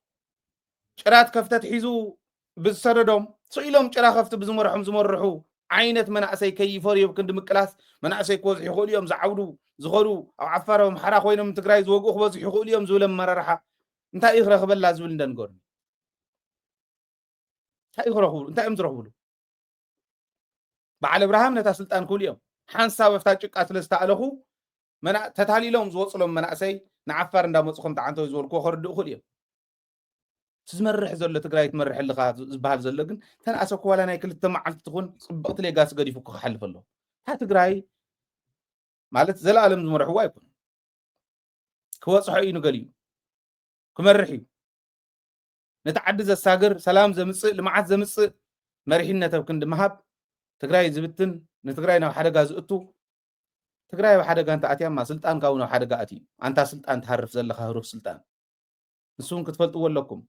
شرات كفتت حيزو بالسردهم سئلهم شرا خفت بزمرحهم زمرحو عينت منعسي كيفور يبكن دم كلاس منعسي كوز يقول يوم زعودوا زغرو أو عفارهم حرا خوينهم تقراي زوجو خبز يقول يوم زولم مررحة انت إخرا خبل لازول ندن قرن هاي إخرا خبل انت أمزر خبلو بعد إبراهيم نتا سلطان كل يوم حنسا وفتاجك أتلس تألخو منع تتالي لهم زوصلهم منعسي نعفر ندام وصخم تعنتو يزول كو خرد كل يوم تزمرح زول تقراي تمرح اللي خاط زبال زلقن تنعسك ولا ناي كل تمعلت تكون صبقت لي قاس قد يفك حل فلو ها تقراي مالت زلالم زمرح وايكون كوصحو إنو قليو كمرحي نتعدز الساقر سلام زمص لمعات زمص مرحين نتبكن دمهاب تقراي زبتن نتقراي نو حدا قازقتو تقراي وحدا قانت أتيام ما سلطان كاونو حدا قاتي أنت سلطان تحرف زلخا هروف سلطان نسون كتفلتوا لكم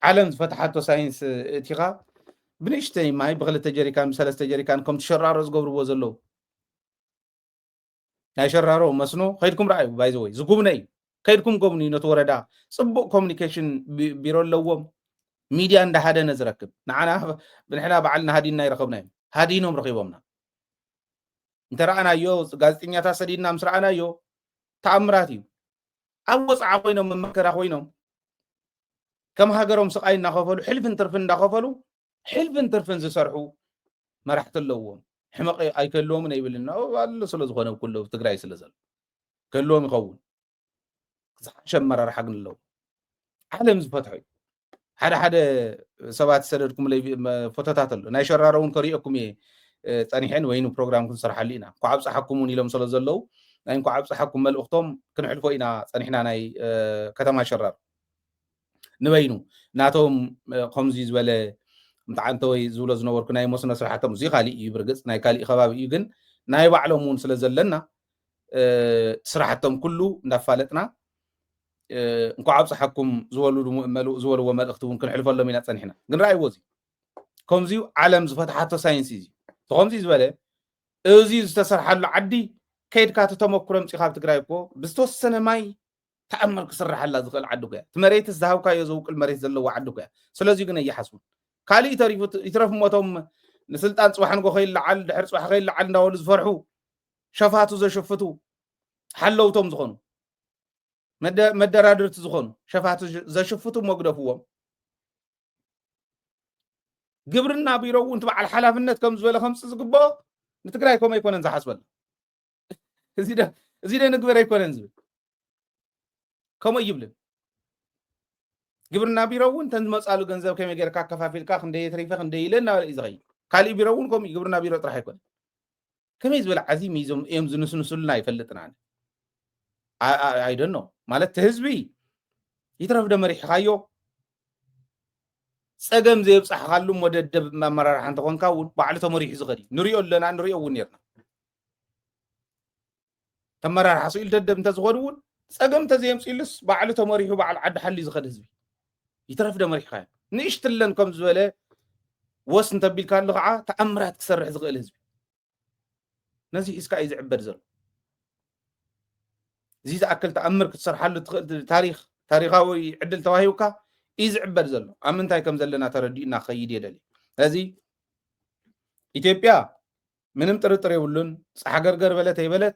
عالم فتحاتو ساينس اتخا بنشتي ماي بغلت تجريكان بسلسة تجريكان كم تشرارو زقبرو وزلو ناي شرارو مسنو خيركم رأيو بايزوي زقومني خيركم قومني نتوردا صبو كوميونيكيشن بيرو لوم ميديا عند هذا نزركب نعنا بنحنا بعلنا هادينا يرقبنا هادينهم رقيبهمنا انت رأنا يو غازتينيا تاسدينا مسرعنا يو تأمراتي أوص عقوينهم من مكر عقوينهم كم هاجرهم سقاين نخافلو حلفن ترفن نخافلو حلفن ترفن زسرحو ما راح تلوهم حمق أي كلهم من يبلنا والله سلز غنوا كله تقرأي سلزل كلهم يقول شمر راح حقن اللو عالم فتحي حدا سبات سردكم لي فتاتات له ناي شرارون كريئكم ጸኒሕን ወይኑ ፕሮግራም ክንሰርሓሉ ኢና ኳዓብ ፀሓኩምን ኢሎም ስለ ዘለው ናይ ኳዓብ ፀሓኩም መልእኽቶም ክንሕልፎ ኢና ጸኒሕና ናይ ከተማ ሸራር ንበይኑ ናቶም ከምዚ ዝበለ ምትዓንተ ወይ ዝብሎ ዝነበርኩ ናይ መስኖ ስራሕቶም እዚ ካሊእ እዩ ብርግፅ ናይ ካሊእ ከባቢ እዩ ግን ናይ ባዕሎም እውን ስለ ዘለና ስራሕቶም ኩሉ እንዳፋለጥና እንኳዕ ኣብፅሓኩም ዝበልዎ መልእኽቲ እውን ክንሕልፈሎም ኢና ፀኒሕና ግን ረኣይዎ እዚ ከምዚዩ ዓለም ዝፈትሓቶ ሳይንስ እዩ ከምዚ ዝበለ እዚ ዝተሰርሓሉ ዓዲ ከይድካ ተተመክሮ ምፂኻ ኣብ ትግራይ እኮ ብዝተወሰነ ማይ ተኣምር ክስራሓላ ዝኽእል ዓዲ እኮ እያ እቲ መሬትስ ዝሃብካዮ ዘውቅል መሬት ዘለዎ ዓዲ እኮ እያ ስለዚ ግን እየሓስቡ ካሊእ ተሪፉ ይትረፍ ሞቶም ንስልጣን ፅባሕ ንጎ ከይልዓል ድሕሪ ፅባሕ ከይልዓል እንዳበሉ ዝፈርሑ ሸፋቱ ዘሽፍቱ ሓለውቶም ዝኾኑ መደራድርቲ ዝኾኑ ሸፋቱ ዘሽፍቱ መግደፍዎም ግብርና ቢሮ እውን ትበዓል ሓላፍነት ከም ዝበለ ከምፂ ዝግብኦ ንትግራይ ከመይ ኣይኮነን ዝሓስበሉ እዚ ደ ንግበር ኣይኮነን ዝብል ከመይ ይብልን ግብርና ቢሮ እውን ተን ዝመፃሉ ገንዘብ ከመይ ጌርካ ከፋፊልካ ክንደይ ትሪፈ ክንደይ ኢለ እናበለ እዩ ዝኸይድ ካሊእ ቢሮ እውን ከምኡ ግብርና ቢሮ ጥራሕ ኣይኮነን ከመይ ዝበለ ዓዚም እዮም ዝንስንስሉና ኣይፈልጥና ኣይደኖ ማለት ህዝቢ ይትረፍ ደ መሪሕካዮ ፀገም ዘይብፃሕካሉ መደደብ ኣመራርሓ እንተኮንካ እውን ባዕሉ ተመሪሑ ዝኸድ ንሪኦ ኣለና ንሪኦ እውን ነርና ተመራርሓ ስኢሉ ደደብ እንተዝኸዱ እውን ፀገም እንተዘየምፅኢሉስ ባዕሉ ተመሪሑ ባዕሉ ዓዲ ሓልዩ ዝኸድ ህዝቢ ይትረፍ ደ መሪሕካዮ ንእሽትለን ከም ዝበለ ወስ እንተቢልካሉ ከዓ ተኣምራት ክሰርሕ ዝኽእል ህዝቢ ነዚ ሒዝካ እዩ ዝዕበድ ዘሎ እዚ ዝኣክል ተኣምር ክትሰርሓሉ ትኽእል ታሪኻዊ ዕድል ተዋሂብካ እዩ ዝዕበድ ዘሎ ኣብ ምንታይ ከም ዘለና ተረዲኡና ክኸይድ የደሊ ስለዚ ኢትዮጵያ ምንም ጥርጥር የብሉን ፀሓገርገር በለት ኣይበለት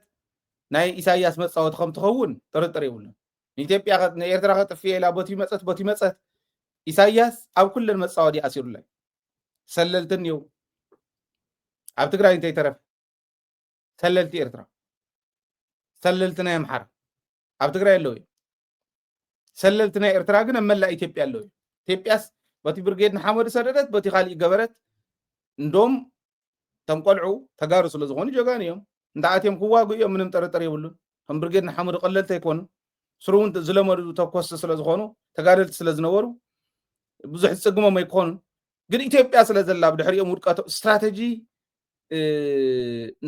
ናይ ኢሳያስ መፃወቲ ከም ትኸውን ጥርጥር የብሉን ንኢትዮጵያ ንኤርትራ ከጥፍየ ኢላ ቦቲ መፀት ኢሳያስ ኣብ ኩለን መፃወዲ ኣሲሩላ ሰለልትን እዩ ኣብ ትግራይ እንታይ ተረፈ ሰለልቲ ኤርትራ ሰለልቲ ናይ ኣምሓራ ኣብ ትግራይ ኣለዉ እዩ ሰለልቲ ናይ ኤርትራ ግን ኣብ መላእ ኢትዮጵያ ኣለዉ እዩ ኢትዮጵያስ በቲ ብርጌድ ንሓመዱ ሰደደት በቲ ካሊእ ገበረት እንዶም እቶም ቆልዑ ተጋሩ ስለ ዝኾኑ ጀጋኑ እዮም እንዳኣትዮም ክዋጉ እዮም ምንም ጥርጥር የብሉን ከም ብርጌድ ንሓመዱ ቀለልቲ ኣይኮኑ ስሩውን ዝለመዱ ተኮስ ስለ ዝኾኑ ተጋደልቲ ስለ ዝነበሩ ብዙሕ ዝፅግሞም ኣይኮኑን ግን ኢትዮጵያ ስለ ዘላ ብድሕሪኦም ውድቀቶ ስትራቴጂ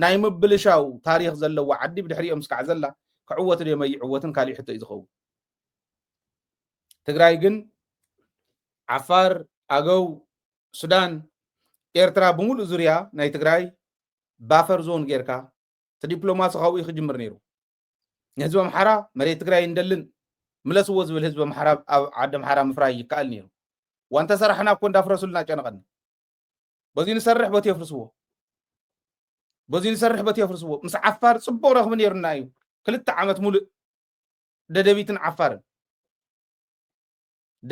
ናይ ምብልሻው ታሪክ ዘለዎ ዓዲ ብድሕሪኦም ስካዕ ዘላ ክዕወት ድዮም ኣይዕወትን ካሊእ ሕቶ እዩ ዝኸውን ትግራይ ግን ዓፋር ኣገው ሱዳን ኤርትራ ብምሉእ ዙርያ ናይ ትግራይ ባፈር ዞን ጌርካ እቲ ዲፕሎማሲ ካብኡ ክጅምር ነይሩ ንህዝቢ ኣምሓራ መሬት ትግራይ እንደልን ምለስዎ ዝብል ህዝቢ ኣምሓራ ኣብ ዓዲ ኣምሓራ ምፍራይ ይከኣል ነይሩ ዋንተ ሰራሕና እኮ እንዳፍረሱልና ጨነቐና በዚ ንሰርሕ በቲ የፍርስዎ በዚ ንሰርሕ በቲ የፍርስዎ ምስ ዓፋር ፅቡቅ ረኽቢ ነይሩና እዩ 2 ዓመት ሙሉእ ደደቢትን ዓፋርን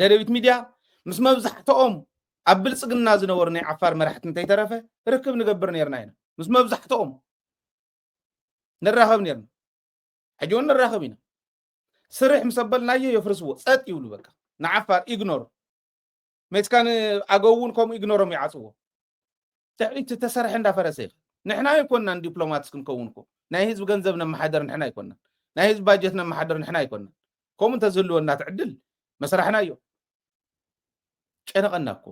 ደደቢት ሚድያ ምስ መብዛሕትኦም ኣብ ብልፅግና ዝነበሩ ናይ ዓፋር መራሕቲ እንተይተረፈ ርክብ ንገብር ነርና ኢና ምስ መብዛሕትኦም ንራኸብ ነርና ሕጂ እውን ንራኸብ ኢና ስርሕ ምስ ኣበልናዮ የፍርስዎ ፀጥ ይብሉ በቃ ንዓፋር ኢግኖር ሜትካን ኣገውን ከምኡ ኢግኖሮም ይዓፅዎ ትዕሊት ተሰርሐ እንዳፈረሰ ይኽእል ንሕና ኣይኮንናን ዲፕሎማትስ ክንከውን እኮ ናይ ህዝቢ ገንዘብ ነመሓደር ንሕና ኣይኮንናን ናይ ህዝቢ ባጀት ነመሓደር ንሕና ኣይኮንናን ከምኡ እንተዝህልወና ትዕድል መስራሕና እዮም ጨነቐና እኮ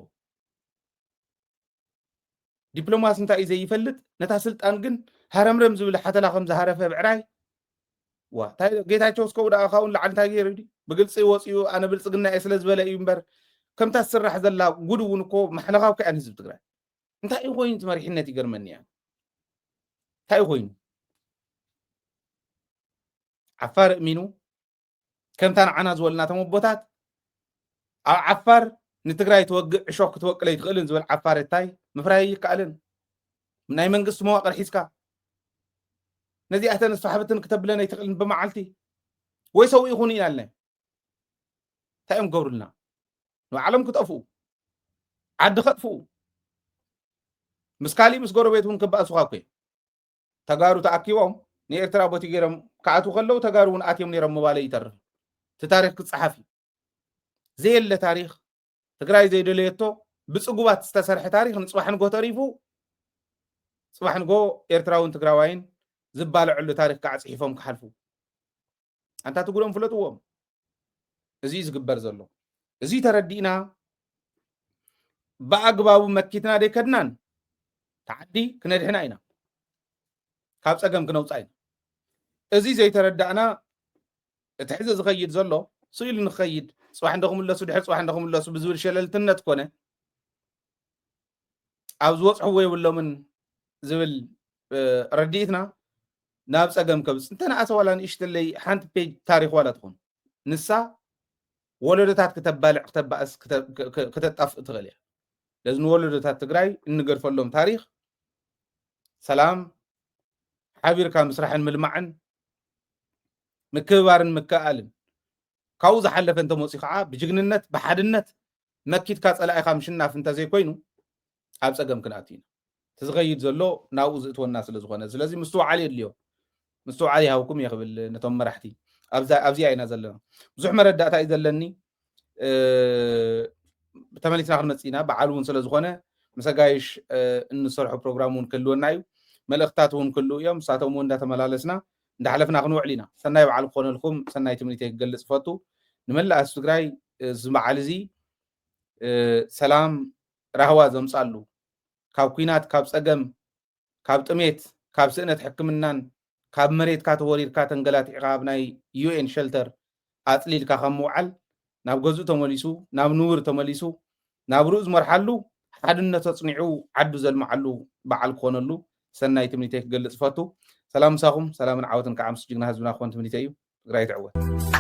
ዲፕሎማሲ እንታይ እዩ ዘይፈልጥ ነታ ስልጣን ግን ሃረምረም ዝብል ሓተላ ከም ዝሃረፈ ብዕራይ ዋ ጌታቸው እስከ ውዳእኻውን ላዓል እንታይ ገይሩ ብግልፂ ወፂኡ ኣነ ብልፅግና እየ ስለ ዝበለ እዩ እምበር ከምታ ዝስራሕ ዘላ ጉድ እውን እኮ ማሕለኻው ከያን ህዝቢ ትግራይ እንታይ እዩ ኮይኑ እቲ መሪሕነት ይገርመኒ እያ እንታይ እዩ ኮይኑ ዓፋር እሚኑ ከምታ ንዓና ዝበልና ተመቦታት ኣብ ዓፋር ንትግራይ ትወግዕ ዕሾክ ክትወቅለ ይትኽእልን ዝብል ዓፋር እንታይ ምፍራይ ይከኣልን ናይ መንግስቲ መዋቅር ሒዝካ ነዚኣተን ስፋሕብትን ክተብለና ይትኽእልን ብመዓልቲ ወይ ሰው ይኹኑ ኢና ኣለና እንታይ እዮም ገብሩልና ንባዕሎም ክጠፍኡ ዓዲ ከጥፍኡ ምስ ካሊእ ምስ ጎረቤት እውን ክበኣሱካ እኮ ተጋሩ ተኣኪቦም ንኤርትራ ቦቲ ገይሮም ክኣትዉ ከለዉ ተጋሩ እውን ኣትዮም ነይሮም ምባለ ይተርፍ እቲ ታሪክ ክፀሓፍ እዩ ዘየለ ታሪክ ትግራይ ዘይደለየቶ ብፅጉባት ዝተሰርሐ ታሪክ ንፅባሕ ንጎ ተሪፉ صباح نقو إرتراون تقراوين زبالة علو تاريخ كعصيفهم كحلفو أنت تقولون فلتوهم أزيز قبر زلو أزي تردينا بأقباب مكتنا دي كدنان تعدي كنا دحنا إنا كابس أقام كنا وصعين أزي زي تردعنا تحز زخيد زلو صيل نخيد صباح عندهم الله سودحل صباح عندهم الله سو بزول شلل تنت كونه عاوز وصح هو ولا من زبل رديتنا نابس أقام كبس انت أنا أسوأ لان إيش اللي حانت بيج تاريخ ولا تكون نسا ولدتات كتب بالع كتب بأس كتب أف تغليه لازم ولدتات تقراي نقر فلهم تاريخ سلام حبير كان مسرح الملمعن مكبارن مكالن كاوز حلف انت موسيقى بجننت بحدنت مكيت كاص الاي خامشنا فنت زي كوينو اب صقم كناتين تزغيد زلو ناوز اتونا سلازخونه سلازي مستوى عالي اليوم مستوى عالي هاوكم يقبل نتم مرحتي ابزي اينا زلنا بزح مرداتا يزلني تمليتنا خدمتينا بعالون سلازخونه مسغايش انصرحو بروجرامون كلونا يو ملختاتون كلو يوم ساتهم وندا تملالسنا እንዳحلفنا خنوعلينا سناي بعل كون لكم سناي تمنيتي يغلص فوتو نملا استغراي زمعالزي سلام راهوا زمصالو ካብ ኩናት ካብ ፀገም ካብ ጥሜት ካብ ስእነት ሕክምናን ካብ መሬት ካተወሪድካ ተንገላቲዕካ ኣብ ናይ ዩኤን ሸልተር ኣፅሊልካ ከምውዓል ናብ ገዝኡ ተመሊሱ ናብ ንቡር ተመሊሱ ናብ ርእስ መርሓሉ ሓድነት ተጽኒዑ ዓዱ ዘልማዓሉ በዓል ኮነሉ ሰናይ ትምኒተይ ክገልጽ ፈቱ ሰላም ሳኹም ሰላምን ዓወትን ከዓምስ ጅግና ህዝብና ኮን ትምኒተይ እዩ ትግራይ ትዕወት